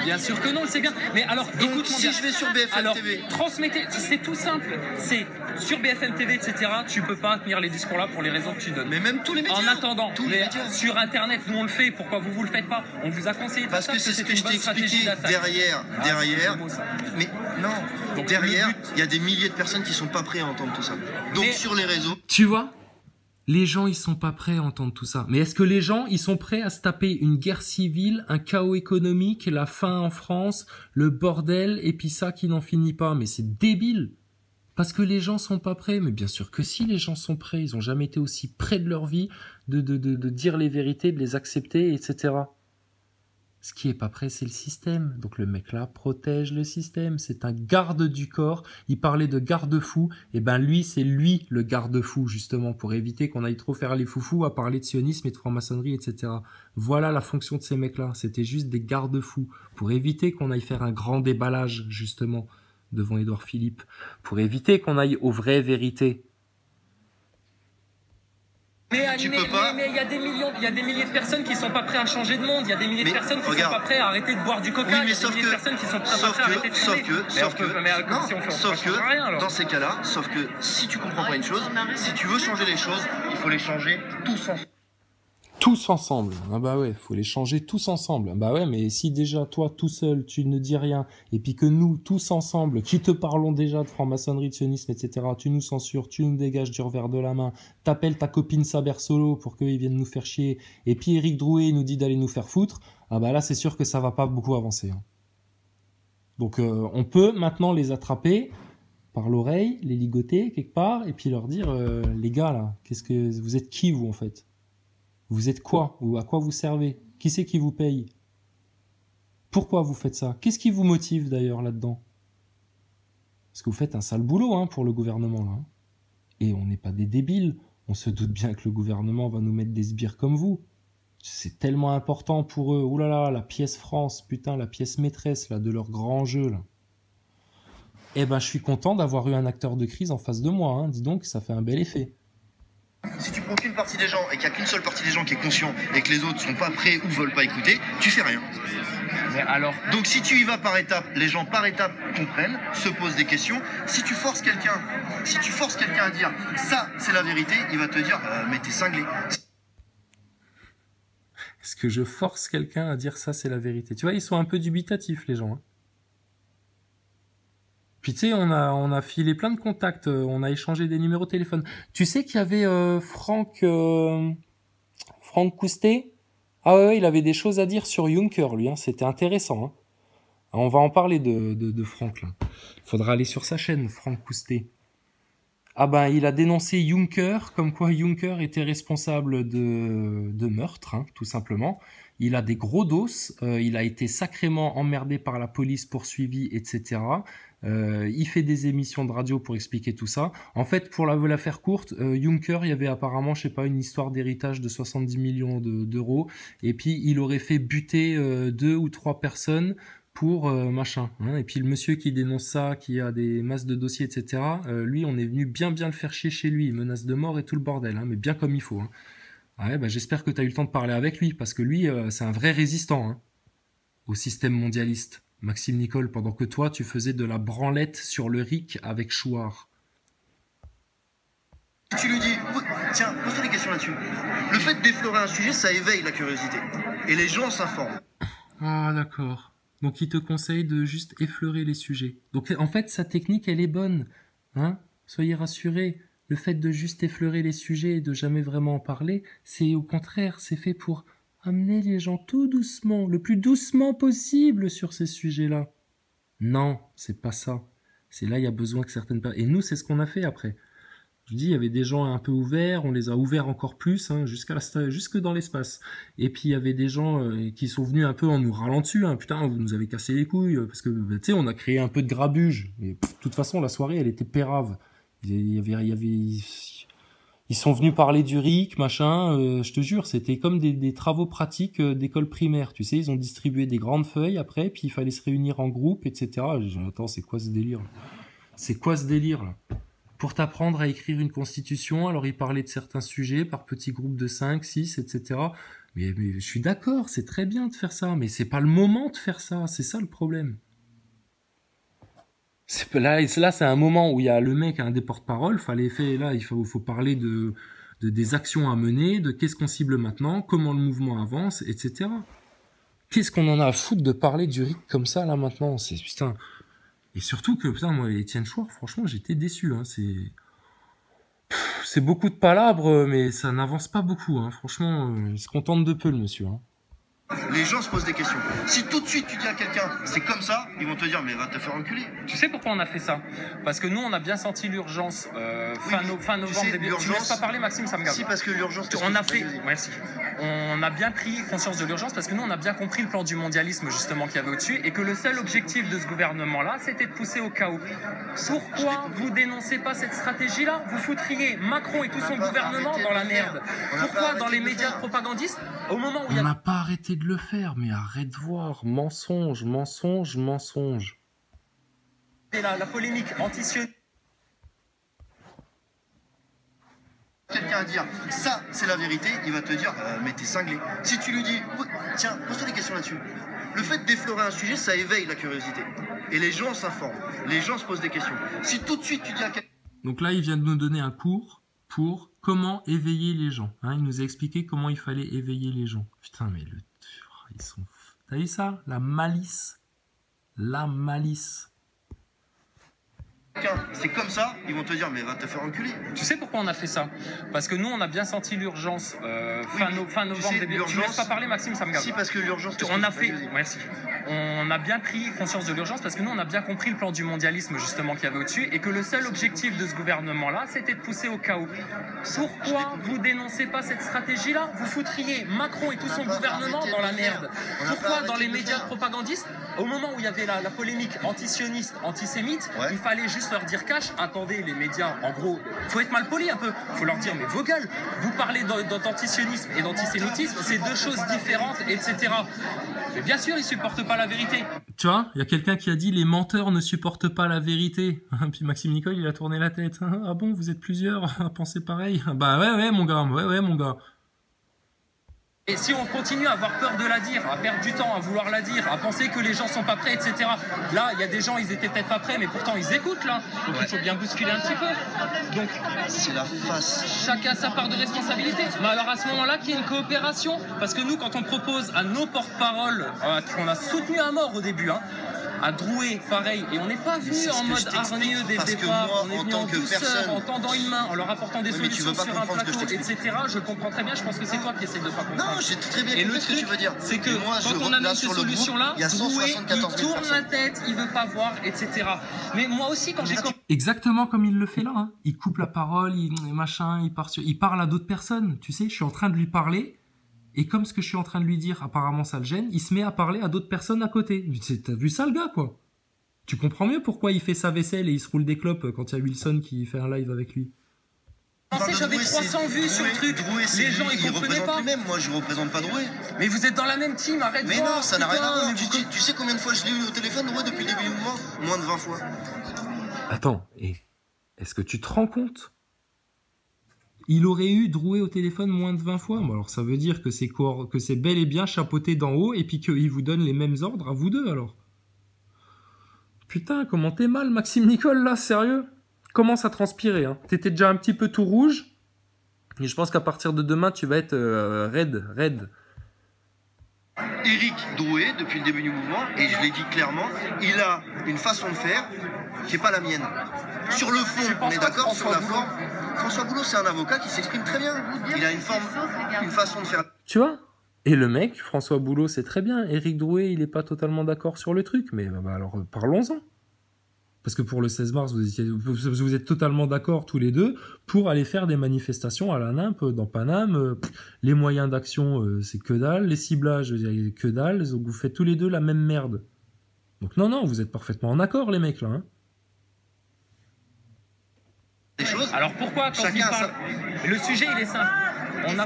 Bien sûr que non, c'est bien. Mais alors, écoute, si je vais sur BFM TV, transmettez, c'est tout simple. C'est sur BFM TV, etc. Tu peux pas tenir les discours là pour les raisons que tu donnes. Mais même tous les médias. En attendant, sur Internet, nous on le fait. Pourquoi vous le faites pas? On vous a conseillé. Parce que c'est ce que je t'ai expliqué derrière. Mais non, donc, derrière, il y a des milliers de personnes qui sont pas prêtes à entendre tout ça. Donc sur les réseaux. Tu vois? Les gens, ils sont pas prêts à entendre tout ça. Mais est-ce que les gens, ils sont prêts à se taper une guerre civile, un chaos économique, la faim en France, le bordel, et puis ça qui n'en finit pas? Mais c'est débile. Parce que les gens sont pas prêts. Mais bien sûr que si, les gens sont prêts. Ils ont jamais été aussi près de leur vie, de dire les vérités, de les accepter, etc. Ce qui est pas prêt, c'est le système. Donc le mec là protège le système. C'est un garde du corps. Il parlait de garde-fou. Et ben lui, c'est lui le garde-fou, justement, pour éviter qu'on aille trop faire les foufous à parler de sionisme et de franc-maçonnerie, etc. Voilà la fonction de ces mecs-là. C'était juste des garde-fous. Pour éviter qu'on aille faire un grand déballage, justement, devant Édouard Philippe. Pour éviter qu'on aille aux vraies vérités. Mais il y a des milliers de personnes qui sont pas prêts à changer de monde. Il y a des milliers de personnes qui sont pas prêts à arrêter de boire du coca. Oui, mais il y a des milliers de personnes qui sont pas prêts à arrêter de fumer. Sauf que, dans ces cas-là, si tu comprends pas une chose, si tu veux changer les choses, il faut les changer tous ensemble. Tous ensemble. Ah bah ouais, faut les changer tous ensemble. Bah ouais, mais si déjà toi tout seul tu ne dis rien, et puis que nous tous ensemble, qui te parlons déjà de franc-maçonnerie, de sionisme, etc., tu nous censures, tu nous dégages du revers de la main, t'appelles ta copine Saber Solo pour qu'ils viennent nous faire chier, et puis Éric Drouet nous dit d'aller nous faire foutre, ah bah là c'est sûr que ça va pas beaucoup avancer. Hein. Donc on peut maintenant les attraper par l'oreille, les ligoter quelque part, et puis leur dire les gars là, qu'est-ce que vous êtes qui vous en fait? Vous êtes quoi? Ou à quoi vous servez? Qui c'est qui vous paye? Pourquoi vous faites ça? Qu'est-ce qui vous motive d'ailleurs là-dedans? Parce que vous faites un sale boulot hein, pour le gouvernement là. Et on n'est pas des débiles. On se doute bien que le gouvernement va nous mettre des sbires comme vous. C'est tellement important pour eux. Ouh là là, la pièce France, putain, la pièce maîtresse là de leur grand jeu là. Eh ben, je suis content d'avoir eu un acteur de crise en face de moi. Hein. Dis donc, ça fait un bel effet. Si tu prends qu'une partie des gens et qu'il n'y a qu'une seule partie des gens qui est conscient et que les autres sont pas prêts ou veulent pas écouter, tu fais rien. Mais alors... Donc si tu y vas par étapes, les gens par étapes comprennent, se posent des questions. Si tu forces quelqu'un à dire ça c'est la vérité, il va te dire mais t'es cinglé. Est-ce que je force quelqu'un à dire ça c'est la vérité? Tu vois, ils sont un peu dubitatifs les gens. Hein. Puis tu sais, on a filé plein de contacts, on a échangé des numéros de téléphone. Tu sais qu'il y avait Franck Coustet? Ah ouais, il avait des choses à dire sur Juncker, lui. Hein, c'était intéressant. Hein. On va en parler de Franck, là. Faudra aller sur sa chaîne, Franck Coustet. Ah ben, il a dénoncé Juncker, comme quoi Juncker était responsable de meurtre, hein, tout simplement. Il a des gros dos, il a été sacrément emmerdé par la police, poursuivi, etc. Il fait des émissions de radio pour expliquer tout ça. En fait, pour la faire courte, Juncker, il y avait apparemment, je sais pas, une histoire d'héritage de 70 millions d'euros. Et puis, il aurait fait buter 2 ou 3 personnes pour machin. Hein. Et puis, le monsieur qui dénonce ça, qui a des masses de dossiers, etc., lui, on est venu bien le faire chier chez lui. Il menace de mort et tout le bordel, hein, mais bien comme il faut. Hein. Ouais, bah, j'espère que tu as eu le temps de parler avec lui, parce que lui, c'est un vrai résistant hein, au système mondialiste. Maxime Nicole, pendant que toi, tu faisais de la branlette sur le RIC avec Chouard. Tu lui dis, tiens, pose-toi des questions là-dessus. Le fait d'effleurer un sujet, ça éveille la curiosité. Et les gens s'informent. Ah, d'accord. Donc, il te conseille de juste effleurer les sujets. Donc, en fait, sa technique, elle est bonne. Hein ? Soyez rassurés. Le fait de juste effleurer les sujets et de jamais vraiment en parler, c'est au contraire, c'est fait pour amener les gens tout doucement, le plus doucement possible sur ces sujets-là. Non, c'est pas ça. C'est là, il y a besoin que certaines personnes... Et nous, c'est ce qu'on a fait après. Je dis, il y avait des gens un peu ouverts, on les a ouverts encore plus, hein, jusque dans l'espace. Et puis, il y avait des gens qui sont venus un peu en nous râlant dessus. Hein, putain, vous nous avez cassé les couilles. Parce que, tu sais, on a créé un peu de grabuge. Et de toute façon, la soirée, elle était pérave. Ils sont venus parler du RIC, machin, je te jure, c'était comme des travaux pratiques d'école primaire, tu sais, ils ont distribué des grandes feuilles après, puis il fallait se réunir en groupe, etc. Attends, c'est quoi ce délire? C'est quoi ce délire, là? Pour t'apprendre à écrire une constitution, alors ils parlaient de certains sujets par petits groupes de 5, 6, etc. Mais je suis d'accord, c'est très bien de faire ça, mais c'est pas le moment de faire ça, c'est ça le problème. Là, c'est un moment où il y a le mec, un des porte-parole, il faut parler des actions à mener, de qu'est-ce qu'on cible maintenant, comment le mouvement avance, etc. Qu'est-ce qu'on en a à foutre de parler du RIC comme ça, là, maintenant? C'est, putain. Et surtout que, putain, moi, Étienne Chouard, franchement, j'étais déçu, hein, c'est beaucoup de palabres, mais ça n'avance pas beaucoup, hein. Franchement, il se contente de peu, le monsieur, hein. Les gens se posent des questions. Si tout de suite tu dis à quelqu'un c'est comme ça, ils vont te dire mais va te faire enculer. Tu sais pourquoi on a fait ça? Parce que nous on a bien senti l'urgence fin novembre, début. Tu me laisses pas parler, Maxime, ça me gave. Si, parce que l'urgence. Merci. On a bien pris conscience de l'urgence parce que nous on a bien compris le plan du mondialisme justement qu'il y avait au-dessus et que le seul objectif de ce gouvernement-là c'était de pousser au chaos. Pourquoi vous dénoncez pas cette stratégie-là? Vous foutriez Macron et tout son gouvernement dans la merde. Pourquoi dans les médias propagandistes, au moment où il y a... On n'a pas arrêté de le faire, mais arrête de voir. Mensonge. Et la polémique antisioniste. Quelqu'un à dire ça c'est la vérité, il va te dire mais t'es cinglé. Si tu lui dis tiens, pose-toi des questions là-dessus. Le fait d'effleurer un sujet, ça éveille la curiosité. Et les gens s'informent. Les gens se posent des questions. Si tout de suite tu dis à quelqu'un... Donc là, il vient de nous donner un cours pour comment éveiller les gens. Hein, il nous a expliqué comment il fallait éveiller les gens. Putain, mais ils sont... T'as vu ça? La malice. La malice. C'est comme ça, ils vont te dire mais va te faire enculer. Tu sais pourquoi on a fait ça? Parce que nous on a bien senti l'urgence fin novembre, début. Tu me laisses pas parler, Maxime, ça me gave. Si, parce que l'urgence. On a fait. Merci. On a bien pris conscience de l'urgence parce que nous on a bien compris le plan du mondialisme justement qu'il y avait au-dessus et que le seul objectif de ce gouvernement-là c'était de pousser au chaos. Pourquoi vous dénoncez pas cette stratégie-là? Vous foutriez Macron et tout son gouvernement dans la merde. Pourquoi dans les médias propagandistes, au moment où il y avait la polémique antisioniste, antisémite, il fallait juste leur dire cash, attendez les médias, en gros, faut être mal poli un peu, faut leur dire mais vos gueules, vous parlez d'antisionisme et d'antisémitisme, c'est deux choses différentes, etc. Mais bien sûr, ils supportent pas la vérité. Tu vois, il y a quelqu'un qui a dit les menteurs ne supportent pas la vérité. Puis Maxime Nicole, il a tourné la tête. Ah bon, vous êtes plusieurs à penser pareil? Bah ouais mon gars, ouais mon gars. Et si on continue à avoir peur de la dire, à perdre du temps, à vouloir la dire, à penser que les gens sont pas prêts, etc. Là, il y a des gens, ils étaient peut-être pas prêts, mais pourtant ils écoutent là. Donc il faut bien bousculer un petit peu. Donc c'est la face. Chacun sa part de responsabilité. Mais alors à ce moment-là, qu'il y ait une coopération, parce que nous, quand on propose à nos porte-paroles, qu'on a soutenu à mort au début, à Drouet, pareil, et on n'est pas venu en mode hargneux dès le départ, on est venu en douceur, en tendant une main, en leur apportant des solutions sur un plateau, etc. Je comprends très bien, je pense que c'est toi qui essaies de pas comprendre. Non, j'ai très bien compris ce que tu veux dire. C'est que moi, quand on amène ces solutions-là, Drouet, il tourne la tête, il veut pas voir, etc. Mais moi aussi, quand j'ai... Exactement comme il le fait là, hein. Il coupe la parole, il parle à d'autres personnes, tu sais, je suis en train de lui parler, et comme ce que je suis en train de lui dire, apparemment ça le gêne, il se met à parler à d'autres personnes à côté. T'as vu ça le gars, quoi? Tu comprends mieux pourquoi il fait sa vaisselle et il se roule des clopes quand il y a Wilson qui fait un live avec lui. J'avais 300 vues sur le truc, les gens ils comprenaient pas. Même moi je représente pas Drouet. Mais vous êtes dans la même team, arrête. Mais non, ça n'a rien à voir. Tu sais combien de fois je l'ai eu au téléphone Drouet depuis le début du mouvement? Moins de 20 fois. Attends, est-ce que tu te rends compte? Il aurait eu Drouet au téléphone moins de 20 fois. Bon, alors ça veut dire que c'est bel et bien chapeauté d'en haut et puis qu'il vous donne les mêmes ordres à vous deux alors. Putain, comment t'es mal Maxime Nicole là, sérieux? Commence à transpirer, hein. T'étais déjà un petit peu tout rouge. Et je pense qu'à partir de demain, tu vas être raide. Éric Drouet, depuis le début du mouvement, et je l'ai dit clairement, il a une façon de faire qui n'est pas la mienne. Sur le fond, on est d'accord, sur la forme. François Boulot, c'est un avocat qui s'exprime très bien. Il a une façon de faire. Tu vois? Et le mec, François Boulot, c'est très bien. Éric Drouet, il n'est pas totalement d'accord sur le truc. Mais alors, parlons-en. Parce que pour le 16 mars, vous êtes totalement d'accord tous les deux pour aller faire des manifestations à la NIMP dans Paname. Les moyens d'action, c'est que dalle. Les ciblages, que dalle. Donc vous faites tous les deux la même merde. Donc non, vous êtes parfaitement en accord, les mecs, là. Hein. Alors pourquoi quand il parle... Le sujet, il est simple. On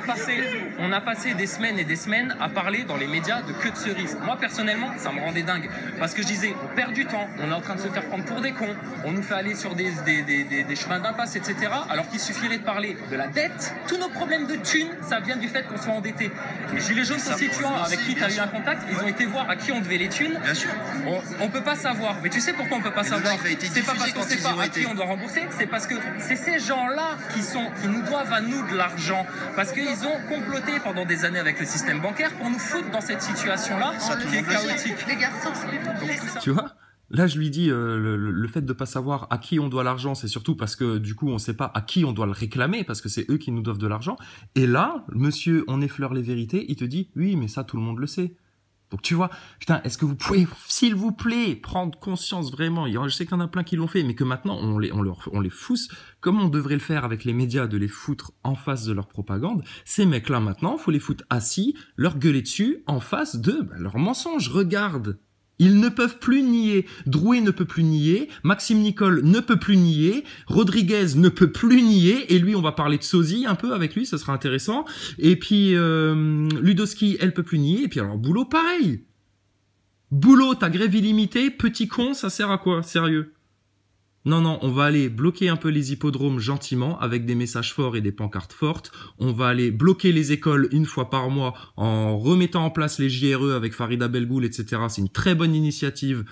a passé des semaines et des semaines à parler dans les médias de queue de cerise. Moi, personnellement, ça me rendait dingue. Parce que je disais, on perd du temps, on est en train de se faire prendre pour des cons, on nous fait aller sur des chemins d'impasse, etc. Alors qu'il suffirait de parler de la dette. Tous nos problèmes de thunes, ça vient du fait qu'on soit endetté. Les Gilets jaunes constituants avec qui tu as eu un contact, ils ont été voir à qui on devait les thunes. Bien sûr. On peut pas savoir. Mais tu sais pourquoi on peut pas savoir? C'est pas parce qu'on sait pas à qui on doit rembourser, c'est parce que c'est ces gens-là qui nous doivent à nous de l'argent. Parce qu'ils ont comploté pendant des années avec le système bancaire pour nous foutre dans cette situation-là qui est chaotique. Les garçons, c'est tu vois? Là, je lui dis, le fait de ne pas savoir à qui on doit l'argent, c'est surtout parce que, du coup, on ne sait pas à qui on doit le réclamer, parce que c'est eux qui nous doivent de l'argent. Et là, monsieur, on effleure les vérités, il te dit, oui, mais ça, tout le monde le sait. Donc, tu vois, putain, est-ce que vous pouvez, s'il vous plaît, prendre conscience vraiment, je sais qu'il y en a plein qui l'ont fait, mais que maintenant, on les fousse, comme on devrait le faire avec les médias, de les foutre en face de leur propagande. Ces mecs-là, maintenant, faut les foutre assis, leur gueuler dessus, en face de leurs mensonges. Regarde. Ils ne peuvent plus nier. Drouet ne peut plus nier. Maxime Nicole ne peut plus nier. Rodriguez ne peut plus nier. Et lui, on va parler de sosie un peu avec lui, ça sera intéressant. Et puis, Ludowski, elle peut plus nier. Et puis alors, Boulot, pareil. Boulot, ta grève illimitée, petit con, ça sert à quoi? Sérieux. Non, non, on va aller bloquer un peu les hippodromes gentiment avec des messages forts et des pancartes fortes. On va aller bloquer les écoles une fois par mois en remettant en place les JRE avec Farida Belgoul, etc. C'est une très bonne initiative,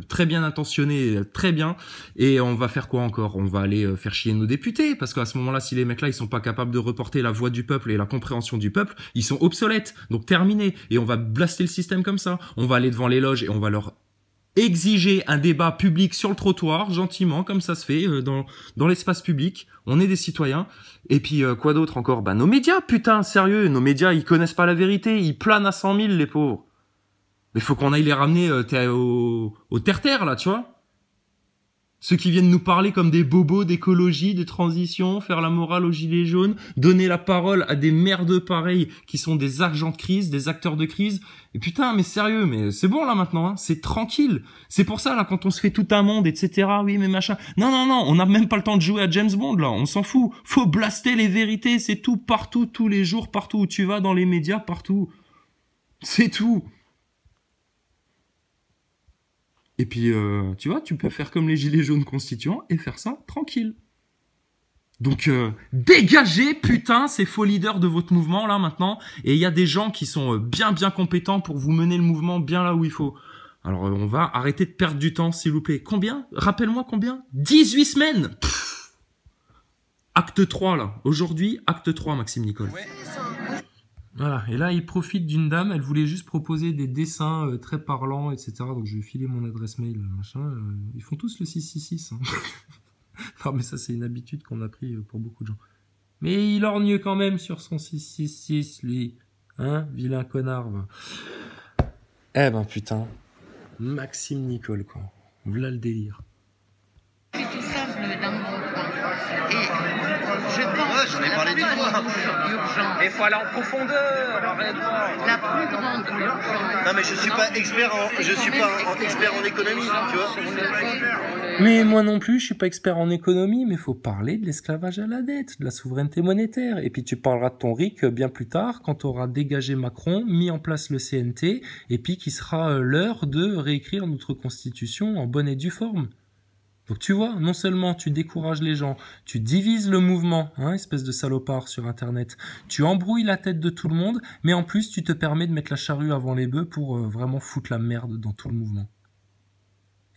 très bien intentionnée, très bien. Et on va faire quoi encore? On va aller faire chier nos députés parce qu'à ce moment-là, si les mecs-là, ils sont pas capables de reporter la voix du peuple et la compréhension du peuple, ils sont obsolètes. Donc terminé. Et on va blaster le système comme ça. On va aller devant les loges et on va leur exiger un débat public sur le trottoir, gentiment, comme ça se fait, dans l'espace public. On est des citoyens. Et puis, quoi d'autre encore? Bah, nos médias, putain, sérieux. Nos médias, ils connaissent pas la vérité. Ils planent à 100 000, les pauvres. Mais faut qu'on aille les ramener au terre-terre, là, tu vois. Ceux qui viennent nous parler comme des bobos d'écologie, de transition, faire la morale aux gilets jaunes, donner la parole à des merdeux pareils qui sont des agents de crise, des acteurs de crise. Et putain, mais sérieux, mais c'est bon là maintenant, hein, c'est tranquille. C'est pour ça là, quand on se fait tout un monde, etc. Oui, mais machin. Non, non, non, on n'a même pas le temps de jouer à James Bond là, on s'en fout. Faut blaster les vérités, c'est tout, partout, tous les jours, partout où tu vas, dans les médias, partout. C'est tout. Et puis, tu vois, tu peux faire comme les gilets jaunes constituants et faire ça tranquille. Donc, dégagez, putain, ces faux leaders de votre mouvement, là, maintenant. Et il y a des gens qui sont bien compétents pour vous mener le mouvement bien là où il faut. Alors, on va arrêter de perdre du temps, s'il vous plaît. Combien? Rappelle-moi combien? 18 semaines. Pff. Acte 3, là. Aujourd'hui, acte 3, Maxime Nicole. Ouais. Voilà, et là, il profite d'une dame, elle voulait juste proposer des dessins très parlants, etc. Donc, je lui ai filé mon adresse mail, machin. Ils font tous le 666. Hein. Non, mais ça, c'est une habitude qu'on a pris pour beaucoup de gens. Mais il lorgne quand même sur son 666, lui. Hein, vilain connard, va. Eh ben, putain. Maxime Nicole, quoi. Voilà le délire. Je suis tout simple dans mon coin. Et je pense Ouais, j'en ai parlé 10 fois. Urgence. Mais faut aller en profondeur, arrête-toi. La plus grande urgence. Non, mais je suis pas expert en économie, tu vois. Mais moi non plus, je suis pas expert en économie, mais faut parler de l'esclavage à la dette, de la souveraineté monétaire. Et puis tu parleras de ton RIC bien plus tard, quand tu auras dégagé Macron, mis en place le CNT, et puis qu'il sera l'heure de réécrire notre constitution en bonne et due forme. Donc tu vois, non seulement tu décourages les gens, tu divises le mouvement, hein, espèce de salopard sur Internet, tu embrouilles la tête de tout le monde, mais en plus tu te permets de mettre la charrue avant les bœufs pour vraiment foutre la merde dans tout le mouvement.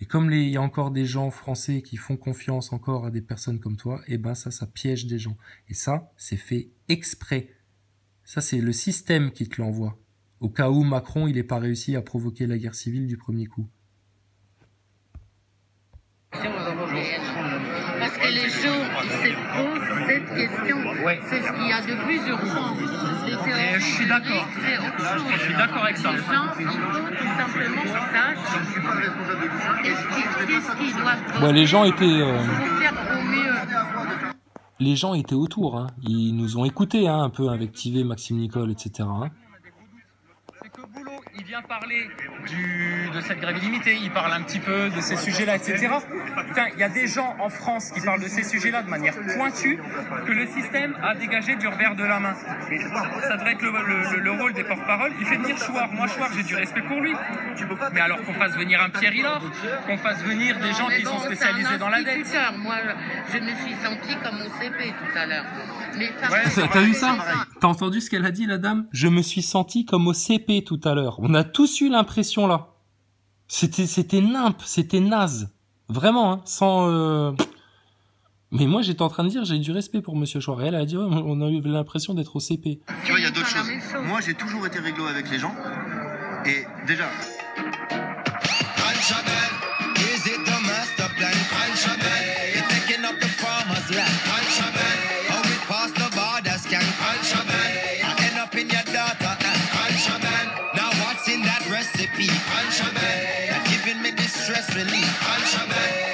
Et comme il y a encore des gens français qui font confiance encore à des personnes comme toi, eh ben ça piège des gens. Et ça, c'est fait exprès. Ça, c'est le système qui te l'envoie. Au cas où Macron, il n'ait pas réussi à provoquer la guerre civile du premier coup. Parce que les gens, ils se posent cette question. Ouais. C'est ce qu'il y a de plus urgent. Je suis d'accord. Je suis d'accord avec ça. Les gens, il faut tout simplement qu'ils sachent qu'est-ce qu'ils doivent Ouais, les gens étaient... pour faire au mieux. Les gens étaient autour, hein. Ils nous ont écoutés, hein, un peu avec Tivé, Maxime Nicole, etc. Hein. C'est que Boulot, il vient parler de cette grève illimitée, il parle un petit peu de ces sujets-là, etc. Putain, il y a des gens en France qui parlent de ces sujets-là de manière pointue que le système a dégagé du revers de la main. Et ça devrait être le rôle des porte-paroles. Il fait venir Chouard. Moi, Chouard, j'ai du respect pour lui. Mais alors qu'on fasse venir un Pierre Hilor, qu'on fasse venir des gens qui sont spécialisés dans la dette. Moi, je me suis sentie comme au CP tout à l'heure. T'as vu ça? T'as entendu ce qu'elle a dit, la dame? Je me suis sentie comme au CP tout à l'heure. On a tous eu l'impression là. C'était nimp, c'était naze. Vraiment, hein, sans... Mais moi, j'étais en train de dire, j'ai du respect pour Monsieur Chouard. Elle a dit, ouais, on a eu l'impression d'être au CP. Tu vois, il y a d'autres choses. Moi, j'ai toujours été réglo avec les gens. Et déjà... Recipe, not giving me distress relief.